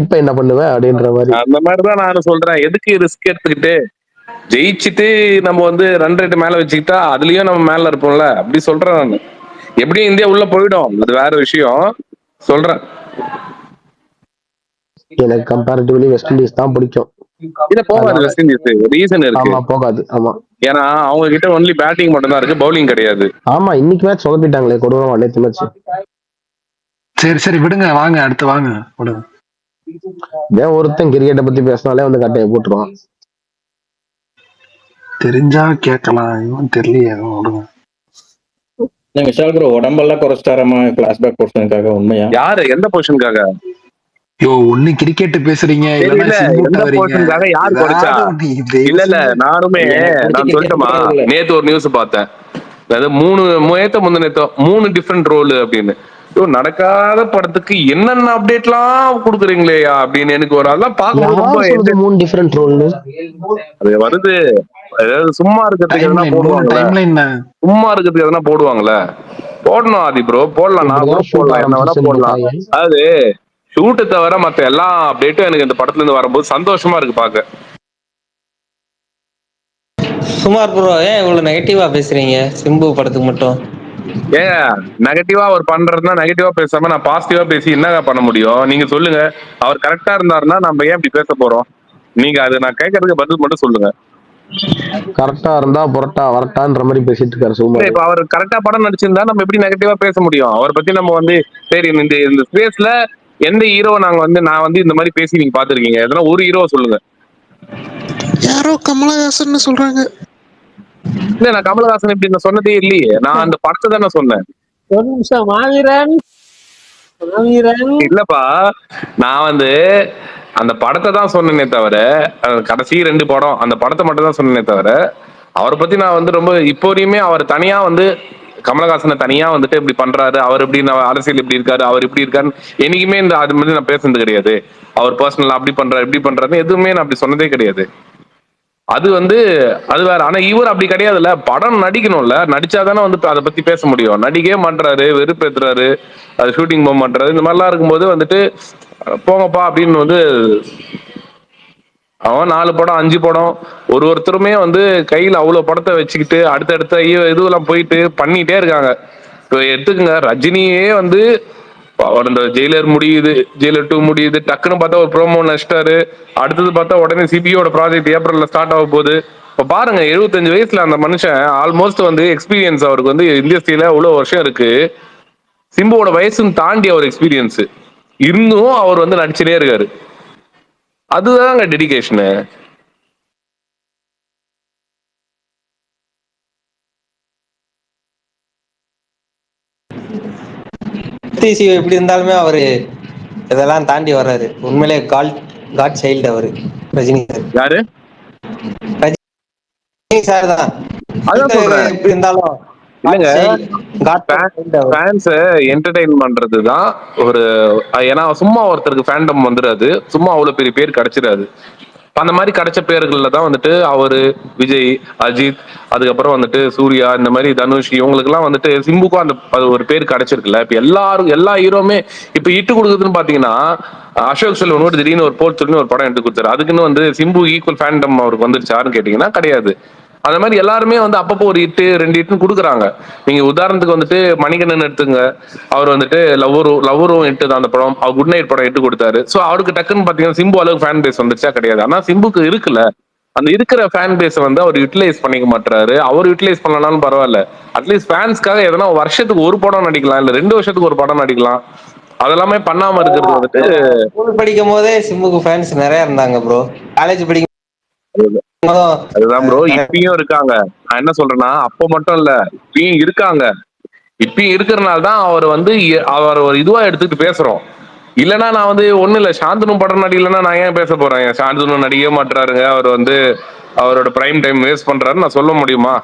இப்ப என்ன பண்ணுவேன் அப்படின்ற மாதிரி. அந்த மாதிரிதான் நானும் சொல்றேன். எதுக்கு ரிஸ்க் எடுத்துக்கிட்டு ஜெயிச்சுட்டு நம்ம வந்து 2 ரேட் மேல வச்சுக்கிட்டா அதுலயும் நம்ம மேல இருப்போம்ல, அப்படி சொல்றேன் நான். எப்படியும் இந்தியா உள்ள போயிடும், அது வேற விஷயம் சொல்றேன். எனக்கு கம்பேரிட்டிவ்லி வெஸ்ட் இண்டீஸ் தான் பிடிக்கும். இல்ல போகாது வெஸ்ட் இண்டீஸ், ரீசன் இருக்கு. ஆமா போகாது. ஆமா, ஏன்னா அவங்க கிட்ட ஒன்லி பேட்டிங் மட்டும் தான் இருக்கு, பவுலிங் கிடையாது. ஆமா இன்னைக்கு மேட்ச் சொதப்பிட்டாங்களே கொடூரமா, நேத்து மேட்ச். சரி விடுங்க, வாங்க அடுத்து வாங்க விடுங்க. ஏன் ஒருத்தன் கிரிக்கெட்டை பத்தி பேசினாலே வந்து கட்டையை போட்டுருவான். தெரிஞ்சா கேட்கலாம், இன்னும் தெரியலையே, விடுங்க. விஷால் ப்ரோ உடம்பெல்லாம் குறைச்சிட்டாரமா பிளாஷ்பேக் போர்ஷனுக்காக? உண்மையா? யாரு எந்த பொசிஷனுக்காக? யோ ஒண்ணு கிரிக்கெட் பேசுறீங்க, இல்ல நானுமே நான் சொல்லட்டுமா, நேத்து ஒரு நியூஸ் பார்த்தேன். அதாவது 3 டிஃபரெண்ட் ரோல் அப்படின்னு. நடக்காத படத்துக்கு என்னென்ன அப்டேட்லாம் கொடுக்குறீங்களேயா அப்படின்னு எனக்கு ஒரு அதெல்லாம் பார்க்கும்போது ரொம்ப 3 டிஃபரெண்ட் ரோல் அது வருது. அதாவது சும்மா இருக்கிறதுக்கு எதனா போடுவாங்கல்ல, சும்மா இருக்கிறதுக்கு எதனா போடுவாங்கல்ல, போடணும் ஆதி ப்ரோ, போடலாம். நான் கூட போடலாம், என்ன வேணா போடலாம். அதாவது ஷூட்டை தவிர மத்த எல்லா அப்டேட்டும் எனக்கு இந்த படத்துல இருந்து வரும்போது சந்தோஷமா இருக்கு பாக்க. சுமார் ப்ரோ ஏன் இவ்வளவு நெகட்டிவா பேசுறீங்க சிம்பு படத்துக்கு மட்டும்? ஏன் நெகட்டிவா அவர் பண்றதுனா நெகட்டிவா பேசாம நான் பாசிட்டிவா பேசி என்னங்க பண்ண முடியும்? நீங்க சொல்லுங்க. அவர் கரெக்டா இருந்தாருன்னா நம்ம ஏன் இப்படி பேச போறோம்? நீங்க அது நான் கேட்கறதுக்கு பதில் மட்டும் சொல்லுங்க. கரெக்டா இருந்தா புரட்டா வரட்டான்ற மாதிரி பேசிட்டு இருக்காரு சும்மா. இப்ப அவர் கரெக்டா படம் நடிச்சிருந்தா நம்ம எப்படி நெகட்டிவா பேச முடியும்? அவரை பத்தி நம்ம வந்து சரி இந்த ஸ்பேஸ்ல எந்த ஹீரோ நான் வந்து இந்த மாதிரி பேசி நீங்க பாத்துருக்கீங்க? எதனா ஒரு ஹீரோ சொல்லுங்க. யாரோ கமலஹாசன் சொல்றாங்க. இல்ல நான் கமலஹாசன் இப்படி நான் சொன்னதே இல்லையே. நான் அந்த படத்தை தானே சொன்னேன். ஒரு நிமிஷம் மாவீரன் இல்லப்பா, நான் வந்து அந்த படத்தை தான் சொன்னேனே தவிர, கடைசி 2 படம் அந்த படத்தை மட்டும் தான் சொன்னேனே தவிர, அவரை பத்தி நான் வந்து ரொம்ப இப்போ வரையுமே அவர் தனியா வந்து கமலஹாசனை தனியா வந்துட்டு இப்படி பண்றாரு, அவர் இப்படி அரசியல் இப்படி இருக்காரு, அவர் இப்படி இருக்காரு, என்னைக்குமே இந்த அது மாதிரி நான் பேசுனது கிடையாது. அவர் பர்சனல் அப்படி பண்றாரு இப்படி பண்றாரு எதுவுமே நான் அப்படி சொன்னதே கிடையாது. அது வந்து அது வேற. ஆனா இவர் அப்படி கிடையாதுல்ல, படம் நடிக்கணும்ல, நடிச்சாதானே வந்து அதை பத்தி பேச முடியும். நடிக்கவே மாட்டாரு, வெறுப்பேத்துறாரு, அது ஷூட்டிங் போக மாட்டாரு. இந்த மாதிரிலாம் இருக்கும்போது வந்துட்டு போங்கப்பா அப்படின்னு வந்து அவன் 4 படம் 5 படம் ஒருத்தருமே வந்து கையில அவ்வளவு படத்தை வச்சுக்கிட்டு அடுத்தடுத்த இதுவெல்லாம் போயிட்டு பண்ணிட்டே இருக்காங்க. இப்போ எடுத்துக்கங்க, ரஜினியே வந்து அவர் இந்த ஜெயிலர் முடியுது, ஜெயிலர் 2 முடியுது, டக்குன்னு பார்த்தா ஒரு ப்ரோமோ நடிச்சிட்டாரு. அடுத்தது பார்த்தா உடனே சிபியோட ப்ராஜெக்ட் ஏப்ரல்ல ஸ்டார்ட் ஆக போகுது. இப்ப பாருங்க, 75 வயசுல அந்த மனுஷன் ஆல்மோஸ்ட் வந்து எக்ஸ்பீரியன்ஸ் அவருக்கு வந்து இண்டஸ்ட்ரியில அவ்வளவு வருஷம் இருக்கு. சிம்புவோட வயசுன்னு தாண்டி அவர் எக்ஸ்பீரியன்ஸ் இருந்தும் அவர் வந்து நடிச்சுட்டே இருக்காரு. அதுதாங்க டெடிகேஷனு. எப்படி இருந்தாலுமே அவரு இதெல்லாம் தாண்டி வர்றாரு. உண்மையிலே காட் சைல்டு அவரு ரஜினி சார். யாரு? ரஜினி சார் தான். அதான் சொல்றேன். எப்படி இருந்தாலும் இல்லங்க, ஃபேன்ஸ என்டர்டெயின் பண்றதுதான் ஒரு. ஏன்னா சும்மா ஒருத்தருக்கு ஃபேண்டம் வந்துடாது, சும்மா அவ்வளவு பெரிய பேர் கிடைச்சிடாது. அந்த மாதிரி கிடைச்ச பேர்கள்ல தான் வந்துட்டு அவரு, விஜய், அஜித், அதுக்கப்புறம் வந்துட்டு சூர்யா, இந்த மாதிரி தனுஷ், இவங்களுக்கு எல்லாம் வந்துட்டு சிம்புக்கும் அது ஒரு பேர் கிடைச்சிருக்குல்ல. இப்ப எல்லா ஹீரோமே இப்ப இட்டு கொடுக்குதுன்னு பாத்தீங்கன்னா, அசோக் செல்வன் திடீர்னு ஒரு போர்ச்சுன்னு ஒரு படம் எடுத்து கொடுத்தாரு. அதுக்குன்னு வந்து சிம்பு ஈக்குவல் ஃபேண்டம் அவருக்கு வந்துருச்சாருன்னு கேட்டீங்கன்னா கிடையாது. அந்த மாதிரி எல்லாருமே வந்து அப்பப்போ ஒரு 2 இட்டு கொடுக்குறாங்க. நீங்க உதாரணத்துக்கு வந்துட்டு மணிகண்டன் எடுத்துங்க, அவர் வந்துட்டு லவ்வரும் இட்டு தான் அந்த படம், அவர் குட் நைட் படம் இட்டு கொடுத்தாரு. ஸோ அவருக்கு டக்குன்னு பாத்தீங்கன்னா சிம்பு அளவுக்கு ஃபேன் பேஸ் வந்துச்சா கிடையாது. ஆனா சிம்புக்கு இருக்குல்ல, அந்த இருக்கிற ஃபேன் பேஸை வந்து அவர் யூட்டிலைஸ் பண்ணிக்க மாட்டாரு. அவர் யூட்டிலைஸ் பண்ணலனாலும் பரவாயில்ல, அட்லீஸ்ட் ஃபேன்ஸ்க்காக எதனா வருஷத்துக்கு ஒரு படம் நடிக்கலாம், இல்ல 2 வருஷத்துக்கு ஒரு படம் நடிக்கலாம். அதெல்லாமே பண்ணாம இருக்கிறது வந்துட்டு. ஸ்கூல் படிக்கும் போதே சிம்புக்கு ஃபேன்ஸ் நிறைய இருந்தாங்க ப்ரோ. காலேஜ் படிக்கும் அதுதான் ப்ரோ, இப்பயும் இருக்காங்க. நான் என்ன சொல்றேன்னா, அப்போ மட்டும் இல்ல, இப்பயும் இருக்காங்க. இப்பயும் இருக்கிறனால தான் அவர் வந்து அவர் ஒரு இதுவா எடுத்துட்டு பேசுறோம். இல்லைன்னா நான் வந்து ஒண்ணு இல்ல, சாந்தனு படம் நடிக்கலன்னா நான் ஏன் பேச போறேன்? சாந்தனு நடிக்கவே மாட்டாருங்க, அவர் வந்து அவரோட பிரைம் டைம் வேஸ்ட் பண்றாரு நான் சொல்ல முடியுமா?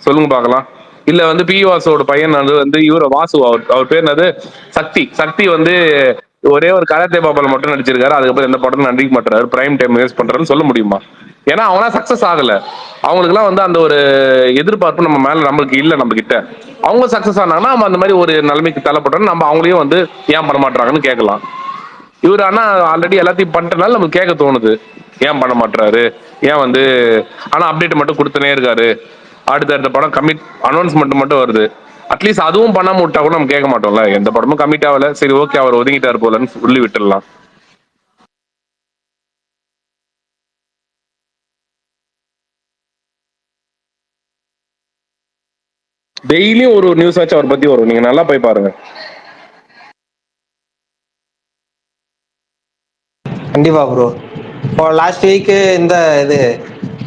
சொல்லுங்க பாக்கலாம். இல்ல வந்து பி வாசோட பையன் வந்து இவர வாசு, அவர் பேர் என்னது, சக்தி வந்து ஒரே ஒரு கராத்தே பாபால மட்டும் நடிச்சிருக்காரு, அதுக்கப்புறம் எந்த படமும் நடிக்க மாட்டாரு, பிரைம் டைம் வேஸ்ட் பண்றாருன்னு சொல்ல முடியுமா? ஏன்னா அவனா சக்சஸ் ஆகல. அவங்களுக்கு எல்லாம் வந்து அந்த ஒரு எதிர்பார்ப்பு நம்ம மேல நம்மளுக்கு இல்ல. நம்ம கிட்ட அவங்க சக்சஸ் ஆனாங்கன்னா நம்ம அந்த மாதிரி ஒரு நிலைமைக்கு தள்ளப்பட்டோம், நம்ம அவங்களையும் வந்து ஏன் பண்ண மாட்டாங்கன்னு கேட்கலாம். இவர் ஆனா ஆல்ரெடி எல்லாத்தையும் பண்ணிட்டனால நமக்கு கேட்க தோணுது, ஏன் பண்ண மாட்டாரு, ஏன் வந்து. ஆனா அப்டேட் மட்டும் கொடுத்துனே இருக்காரு, அடுத்த படம் கமிட் அனௌன்ஸ்மெண்ட் மட்டும் வருது. அட்லீஸ்ட் அதுவும் பண்ணாம விட்டா கூட நம்ம கேட்க மாட்டோம்ல. எந்த படமும் கமிட் ஆகல, சரி ஓகே அவர் ஒதுங்கிட்டாரு போலன்னு சொல்லி விட்டுடலாம். டெய்லியும் ஒரு நியூஸ் ஆச்சு அவரை பத்தி வரும், நீங்க நல்லா போய் பாருங்க. கண்டிப்பா ப்ரோ. இப்போ லாஸ்ட் வீக் இந்த இது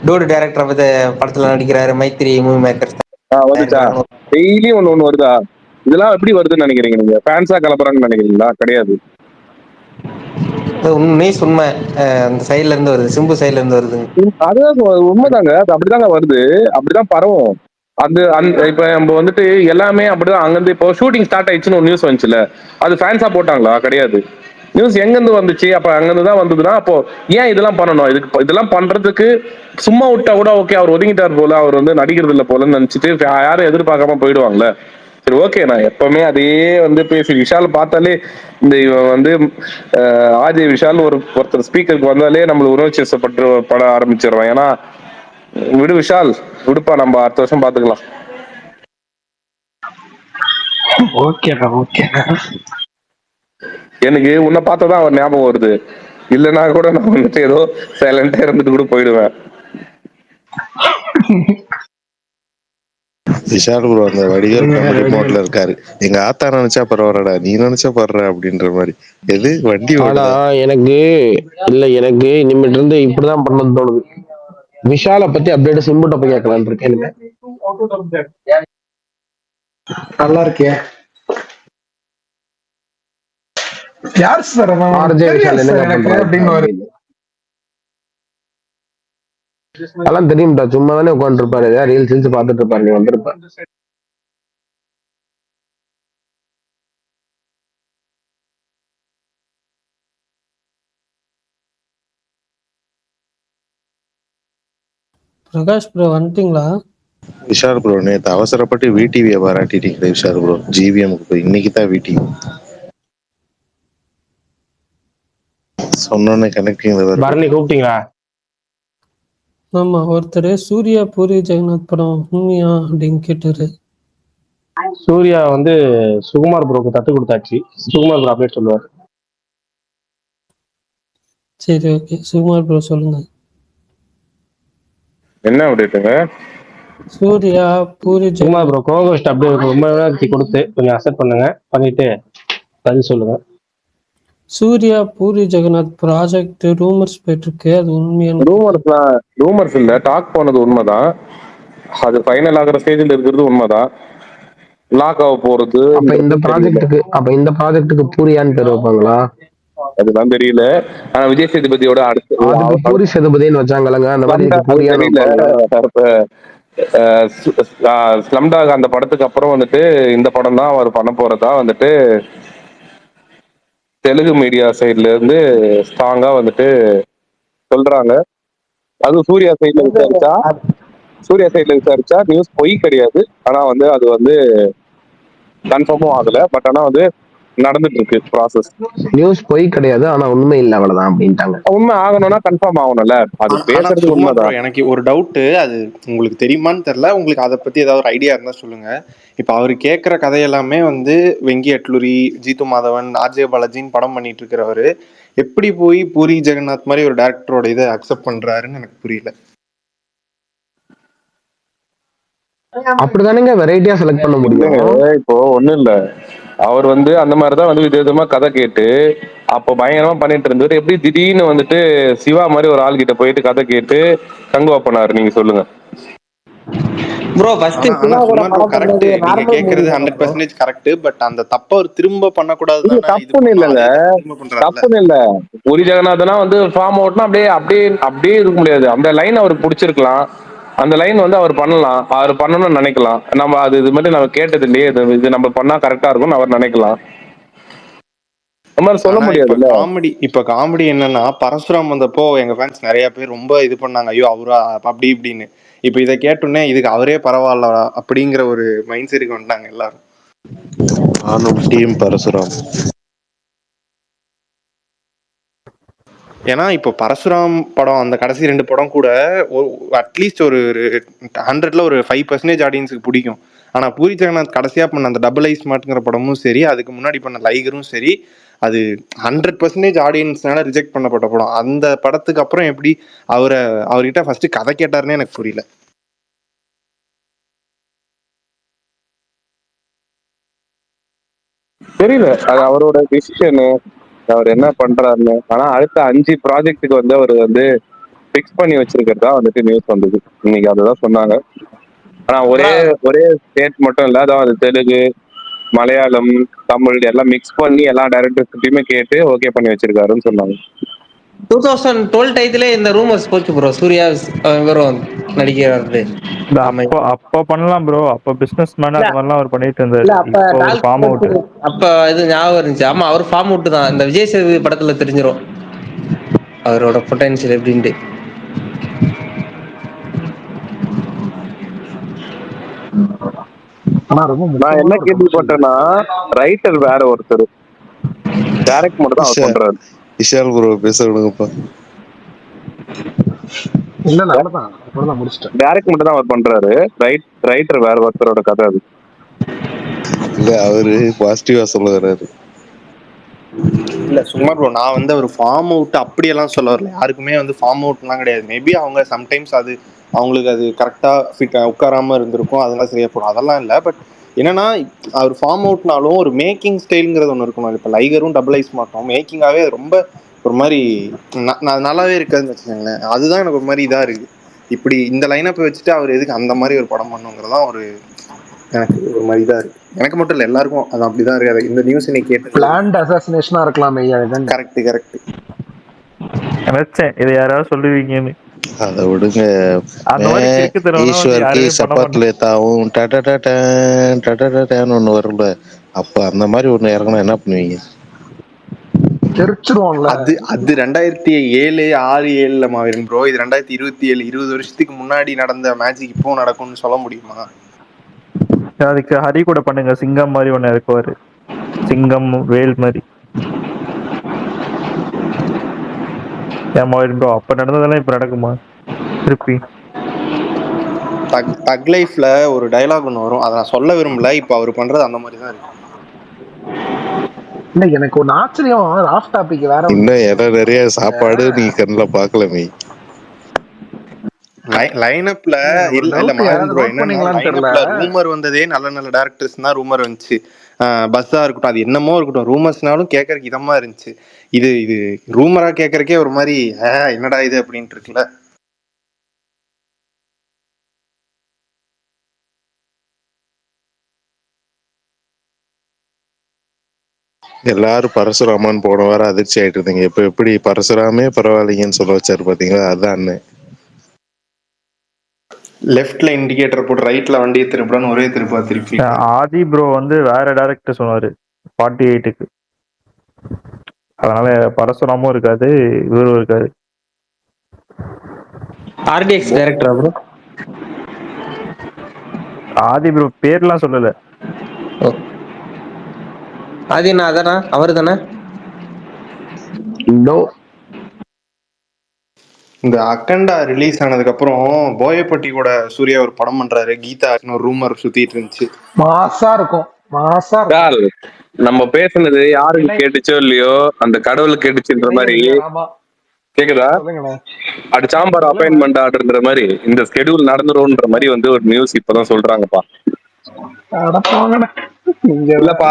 டூடு டைரக்டர் பத்தி படத்துல நடிக்கிறாரு, மைத்ரி மூவி மேக்கர்ஸ். வந்துச்சா? டெய்லியும் ஒண்ணு வருதா? இதெல்லாம் எப்படி வருதுன்னு நினைக்கிறீங்க நீங்க? ஃபேன்ஸா கலப்புறாங்கன்னு நினைக்கிறீங்களா? கிடையாது. உண்மை அந்த சைட்ல இருந்து வருது, சிம்பு சைட்ல இருந்து வருது. அதுதான் உண்மைதாங்க, அது அப்படிதாங்க வருது, அப்படிதான் பரவும். இப்ப நம்ம வந்துட்டு எல்லாமே அப்படிதான். அங்கிருந்து இப்போ ஷூட்டிங் ஸ்டார்ட் ஆயிடுச்சுன்னு ஒரு நியூஸ் வந்துச்சுல, அது ஃபேன்ஸா போட்டாங்களா? கிடையாது. நியூஸ் எங்க இருந்து வந்துச்சு? அப்ப அங்கிருந்து தான் வந்ததுன்னா அப்போ ஏன் இதெல்லாம் பண்ணணும்? இதெல்லாம் பண்றதுக்கு சும்மா விட்டா கூட ஓகே, அவர் ஒதுங்கிட்டார் போல, அவர் வந்து நடிக்கிறது இல்லை போலன்னு நினைச்சிட்டு யாரும் எதிர்பார்க்காம போயிடுவாங்கல்ல. சரி ஓகே, நான் எப்பவுமே அதையே வந்து பேசி விஷால் பார்த்தாலே இந்த இவன் வந்து ஆஜய் விஷால் ஒருத்தர் ஸ்பீக்கருக்கு வந்தாலே நம்மளுக்கு உணர்ச்சி பட ஆரம்பிச்சிடுறோம். ஏன்னா விடு விஷால், விடுப்பா, நம்ம அடுத்த வருஷம் பாத்துக்கலாம். எனக்கு உன்னை பார்த்தாதான் அவர் ஞாபகம் வருது, இல்லைன்னா கூட நான் வந்துட்டு ஏதோ சைலண்டா இருந்துட்டு கூட போயிடுவேன். விஷால் ப்ரோ அந்த வடிவேல் காமெடி மோட்ல இருக்காரு. எங்க ஆத்தா நினைச்சா பரவாயில்லடா, நீ நினைச்சா படுற அப்படின்ற மாதிரி. எது வண்டி ஆனா எனக்கு இனிமேட்டு இருந்து இப்படிதான் பண்ணது தோணுது. விஷாலை பத்தி அப்டேட் சிம்புட்ட போய் கேட்கலான்னு இருக்கேன். நல்லா இருக்கே. யார் சார் ஆர்ஜே விஷால் என்னங்க எனக்கு பண்றாரு அப்படின்னு ஒரு அப்படின்னு. அதெல்லாம் தெரியும்டா, சும்மா தானே உட்காந்துட்டு இருப்பாரு, ஏதாவது ரீல்ஸ் ரீல்ஸ் பார்த்துட்டு இருப்பாரு, நீ வந்திருப்ப. பிரகாஷ் ப்ரோ வந்துட்டீங்களா? விஷால் ப்ரோ நேற்று அவசரப்பட்டு விடிவியை பாராட்டிட்டீங்களே விஷால் ப்ரோ. ஜிவிஎம்க்கு போய் இன்னைக்கு தான் விடிவி சொன்னோன்னே கனெக்டிங் பரணி கூப்பிட்டீங்களா? ஆமா, ஒருத்தர் சூர்யா பூரி ஜெகநாத் படம் உண்மையா அப்படின்னு கேட்டாரு. சூர்யா வந்து சுகுமார் ப்ரோக்கு தத்து கொடுத்தாச்சு. சுகுமார் ப்ரோ அப்டேட் சொல்லுவார். சரி, ஓகே, சுகுமார் ப்ரோ சொல்லுங்க. என்ன அப்டேட்டுங்க? சூர்யா பூரி சுகுமார் ப்ரோ கோகோஸ்ட் அப்டேட் ரொம்ப நேரத்துக்கு கொடுத்து கொஞ்சம் அக்செப்ட் பண்ணுங்க, பண்ணிட்டு பதில் சொல்லுங்க. சூர்யா பூரி ஜெகநாத் ப்ராஜெக்ட் ரூமர்ஸ் போயிட்டு இருக்கு, அது உண்மையான? ரூமர்ஸ் இல்ல, டாக் போனது உண்மைதான். அது ஃபைனல் ஆகிற ஸ்டேஜில் இருக்கிறது உண்மைதான். லாக் ஆக போறது அப்ப இந்த ப்ராஜெக்ட்டுக்கு பூரியான்னு பேர் வைப்பாங்களா? அதுதான் தெரியல. ஆனா விஜய் சேதுபதியோட அதுக்கு பூரி சேதுபதினு வச்சாங்கல்லங்க, அந்த மாதிரி இதுக்கு பூரியான்னு வைப்பாங்களா? ஸ்லம்டாக் அந்த படத்துக்கு அப்புறம் வந்துட்டு இந்த படம் தான் அவர் பண்ண போறதா வந்துட்டு தெலுங்கு மீடியா சைட்ல இருந்து ஸ்ட்ராங்கா வந்துட்டு சொல்றாங்க. அது சூர்யா சைட்ல விசாரிச்சா நியூஸ் பொய் கிடையாது. ஆனா வந்து அது வந்து கன்ஃபார்மும் ஆகல. பட் ஆனா வந்து நடந்துட்டு இருக்கு ப்ராசஸ். நியூஸ் பொய் கிடையாது, ஆனா உண்மை இல்லை, அவ்வளவுதான் அப்படின்ட்டாங்க. உண்மை ஆகணும்னா கன்ஃபார்ம் ஆகணும்ல. அது பேசுறது உண்மைதான். எனக்கு ஒரு டவுட்டு, அது உங்களுக்கு தெரியுமான்னு தெரியல, உங்களுக்கு அதை பத்தி ஏதாவது ஒரு ஐடியா இருந்தா சொல்லுங்க. இப்ப அவரு கேட்கிற கதையெல்லாமே வந்து வெங்கி அட்லூரி, ஜீத்து மாதவன், ஆர்ஜே பாலாஜின்னு படம் பண்ணிட்டு இருக்கிறவரு எப்படி போய் பூரி ஜெகநாத் மாதிரி ஒரு டேரக்டரோட இதை அக்செப்ட் பண்றாருன்னு எனக்கு புரியல. அப்படிதானுங்க வெரைட்டியா செலக்ட் பண்ண முடியும். இப்போ ஒண்ணும் இல்ல, அவர் வந்து அந்த மாதிரிதான் வந்து விதவிதமா கதை கேட்டு அப்போ பயங்கரமா பண்ணிட்டு இருந்தவர் எப்படி திடீர்னு வந்துட்டு சிவா மாதிரி ஒரு ஆள் கிட்ட போயிட்டு கதை கேட்டு கங்குவா பண்ணாரு, நீங்க சொல்லுங்க. ப்ரோ ஃபர்ஸ்ட் சிவா கூட படம் பண்றது நார்மல் மூவி தான ப்ரோ? 100% கரெக்ட். பட் அந்த தப்ப அவர் திரும்ப பண்ணக்கூடாது தானே. தப்புன்னு இல்லைங்க, தப்புன்னு இல்ல. பூரி ஜெகநாதனா வந்து ஃபார்ம் அவுட்னா அப்படியே அப்படியே அப்படியே இருக்க முடியாது. அந்த லைன் அவருக்கு பிடிச்சிருக்கலாம், அந்த லைன் வந்து அவர் பண்ணலாம், அவர் பண்ணணும்னு நினைக்கலாம். நம்ம அது இது மாதிரி நம்ம கேட்டது இல்லையே, இது நம்ம பண்ணா கரெக்டா இருக்கும்னு அவர் நினைக்கலாம். சொல்ல முடியாது. இப்ப காமெடி என்னன்னா, பரசுராம் வந்தப்போ எங்க ஃபேன்ஸ் நிறைய பேர் ரொம்ப இது பண்ணாங்க, ஐயோ அவரா அப்படி இப்படின்னு. இப்ப இதை கேட்டோன்னே இதுக்கு அவரே பரவாயில்ல அப்படிங்கிற ஒரு மைண்ட் செட்டுக்கு வந்துட்டாங்க எல்லாரும். டீம் பரசுராம். ஏன்னா இப்போ பரசுராம் படம் அந்த கடைசி 2 படம் கூட அட்லீஸ்ட் ஒரு 100ல ஒரு 5% ஆடியன்ஸுக்கு பிடிக்கும். ஆனா பூரி ஜெகநாத் கடைசியா பண்ண அந்த டபுள் ஐ ஸ்மார்ட்ங்கிற படமும் சரி, அதுக்கு முன்னாடி பண்ண லைகரும் சரி, அது 100% ஆடியன்ஸ்னால ரிஜெக்ட் பண்ணப்பட்ட படம். அந்த படத்துக்கு அப்புறம் எப்படி அவர்கிட்ட ஃபர்ஸ்ட் கதை கேட்டாருன்னு எனக்கு புரியல. தெரியல, அது அவரோட டிசிஷனு, அவர் என்ன பண்றாருன்னு. ஆனா அடுத்த 5 ப்ராஜெக்ட்டுக்கு வந்து அவர் வந்து பிக்ஸ் பண்ணி வச்சிருக்கிறதா வந்துட்டு நியூஸ் வந்தது இன்னைக்கு, அதுதான் சொன்னாங்க. ஆனா ஒரே ஸ்டேட் மட்டும் இல்ல, அதாவது தெலுங்கு, மலையாளம், தமிழ் எல்லாம் மிக்ஸ் பண்ணி எல்லா டைரக்டர்ஸ்கிட்டயுமே கேட்டு ஓகே பண்ணி வச்சிருக்காருன்னு சொன்னாங்க. 2012 டயத்திலே இந்த ரூமர்ஸ் போச்சு ப்ரோ, சூர்யா இவரும் நடிக்கிறாரு. அப்ப பண்ணலாம் ப்ரோ, அப்ப பிசினஸ் மேன் அது மாதிரிலாம் அவர் பண்ணிட்டு இருந்தாரு. இல்ல அப்ப அப்ப இது ஞாபகம் இருந்துச்சு. ஆமா, அவர் ஃபார்ம் அவுட் தான். இந்த விஜய் சேதுபதி படத்துல தெரிஞ்சிரும் அவரோட பொட்டன்ஷியல் எப்படின்ட்டு. நான் என்ன கேள்விப்பட்டேன்னா, ரைட்டர் வேற ஒருத்தர், டைரக்ட் மட்டும் தான் அவர் பண்றாரு. விஷால் ப்ரோ பேச விடுங்கப்பா. இல்ல நல்லதான், அவ்வளவுதான் முடிச்சிட்டேன். டைரக்ட் மட்டும் தான் அவர் பண்றாரு, ரைட்டர் வேற ஒருத்தரோட கதை அது. இல்ல அவரு பாசிட்டிவா சொல்ல வர்றாரு. இல்ல சுகுமார் ப்ரோ, நான் வந்து அவர் ஃபார்ம் அவுட் அப்படியெல்லாம் சொல்ல வரல. யாருக்குமே வந்து ஃபார்ம் அவுட்லாம் கிடையாது. மேபி அவங்க சம்டைம்ஸ் அது அவங்களுக்கு அது கரெக்டா ஃபிட் உட்காராம இருந்திருக்கும், அதெல்லாம் சரியா போடும், அதெல்லாம் இல்லை. பட் என்னன்னா, அவர் ஃபார்ம் அவுட்னாலும் ஒரு மேக்கிங் ஸ்டைலுங்கிறது ஒன்று இருக்கணும். இப்போ லைகரும் டபுள் ஐஸ் மாட்டோம் மேக்கிங்காவே ரொம்ப ஒரு மாதிரி நல்லாவே இருக்காதுன்னு வச்சுக்கோங்களேன். அதுதான் எனக்கு ஒரு மாதிரி இதா இருக்கு. இப்படி இந்த லைனப்பை வச்சுட்டு அவர் எதுக்கு அந்த மாதிரி ஒரு படம் பண்ணுங்கிறதான் ஒரு எனக்கு ஒரு மாதிரி தான் இருக்கு. எனக்கு மட்டும் இல்லை, எல்லாருக்கும் அது அப்படிதான் இருக்கு. இந்த நியூஸ் இன்னைக்கு கேட்டு பிளான்ட் அசாசினேஷனா இருக்கலாமே. Correct correct. நினைச்சேன் இதை யாராவது சொல்லுவீங்கன்னு. அதை விடுங்க. அந்த மாதிரி கிறுக்குத்தனம் வந்து ஈஸ்வருக்கு யாருமே பண்ண சப்பாத் மாட்டாங்க. லேத்தாவும் டேன்னு ஒண்ணு வரும்ல, அப்ப அந்த மாதிரி ஒண்ணு இறங்கினா என்ன பண்ணுவீங்க? தெரிச்சிருவோம்ல. அது 2007, 6, 7 மாவீரன் ப்ரோ. இது 2027, 20 வருஷத்துக்கு முன்னாடி நடந்த மேஜிக் இப்போ நடக்கும்னு சொல்ல முடியுமா? அதுக்கு ஹரி கூட பண்ணுங்க, சிங்கம் மாதிரி ஒண்ணு இருக்குவாரு, சிங்கம் வேல் மாதிரி. ஏமா ப்ரோ அப்ப நடந்ததெல்லாம் இப்ப நடக்குமா திருப்பி? தக் லைஃப்ல ஒரு டயலாக் ஒன்று வரும், அதை நான் சொல்ல விரும்பல. இப்போ அவர் பண்றது அந்த மாதிரி தான் இருக்கு. இல்ல எனக்கு ஒரு ஆச்சரியம், ஆஃப் டாபிக் வேற. இன்னும் இடம் நிறைய சாப்பாடு நீ கண்ணில் பார்க்கலமே. லைனப்ல இல்ல மாவீரன் ப்ரோ, என்னன்னா ரூமர் வந்ததே நல்ல நல்ல டேரக்டர்ஸ் தான் ரூமர் வந்துச்சு. பஸ்ஸா இருக்கட்டும், அது என்னமோ இருக்கட்டும், ரூமர்ஸ்னாலும் கேட்கறதுக்கு இதமா இருந்துச்சு. இது இது ரூமரா கேட்கறக்கே ஒரு மாதிரி என்னடா இது அப்படின்ட்டு இருக்குல்ல. எல்லாரும் பரசுராமன் போன வாரம் அதிர்ச்சி ஆயிட்டு இருந்தீங்க. இப்ப எப்படி பரசுராமே பரவாயில்லைங்கன்னு சொல்ல வச்சாரு பாத்தீங்களா? அதான் அண்ணன். லெஃப்ட்ல இண்டிகேட்டர் போட்டு ரைட்ல வண்டியை திருப்படான்னு ஒரே திருப்பி. ஆதி ப்ரோ வந்து வேற டைரக்டர் சொன்னாரு 48க்கு, அதனால பரசுராமும் இருக்காது இவரும் இருக்காது. ஆர்டிஎக்ஸ் டைரக்டரா ப்ரோ? ஆதி ப்ரோ பேர்லாம் சொல்லல. அது என்ன அதானா அவரு தானே? இந்த அக்கண்டா ரிலீஸ் ஆனதுக்கு அப்புறம் போயப்பட்டி கூட சூர்யா ஒரு படம் பண்றாரு, கீதா ஒரு ரூமர் சுத்திட்டு இருந்துச்சு. மாசா இருக்கும். நம்ம பேசுனது யாருக்கு கேட்டுச்சோ இல்லையோ, அந்த கடவுளுக்கு கேட்டுச்சுன்ற மாதிரி கேக்குதா? அது சாம்பார் அப்பாயின்மெண்ட் ஆர்டர்ன்ற மாதிரி இந்த ஸ்கெடியூல் நடந்துரும்ன்ற மாதிரி வந்து ஒரு நியூஸ் இப்பதான் சொல்றாங்கப்பா. இல்லப்பா,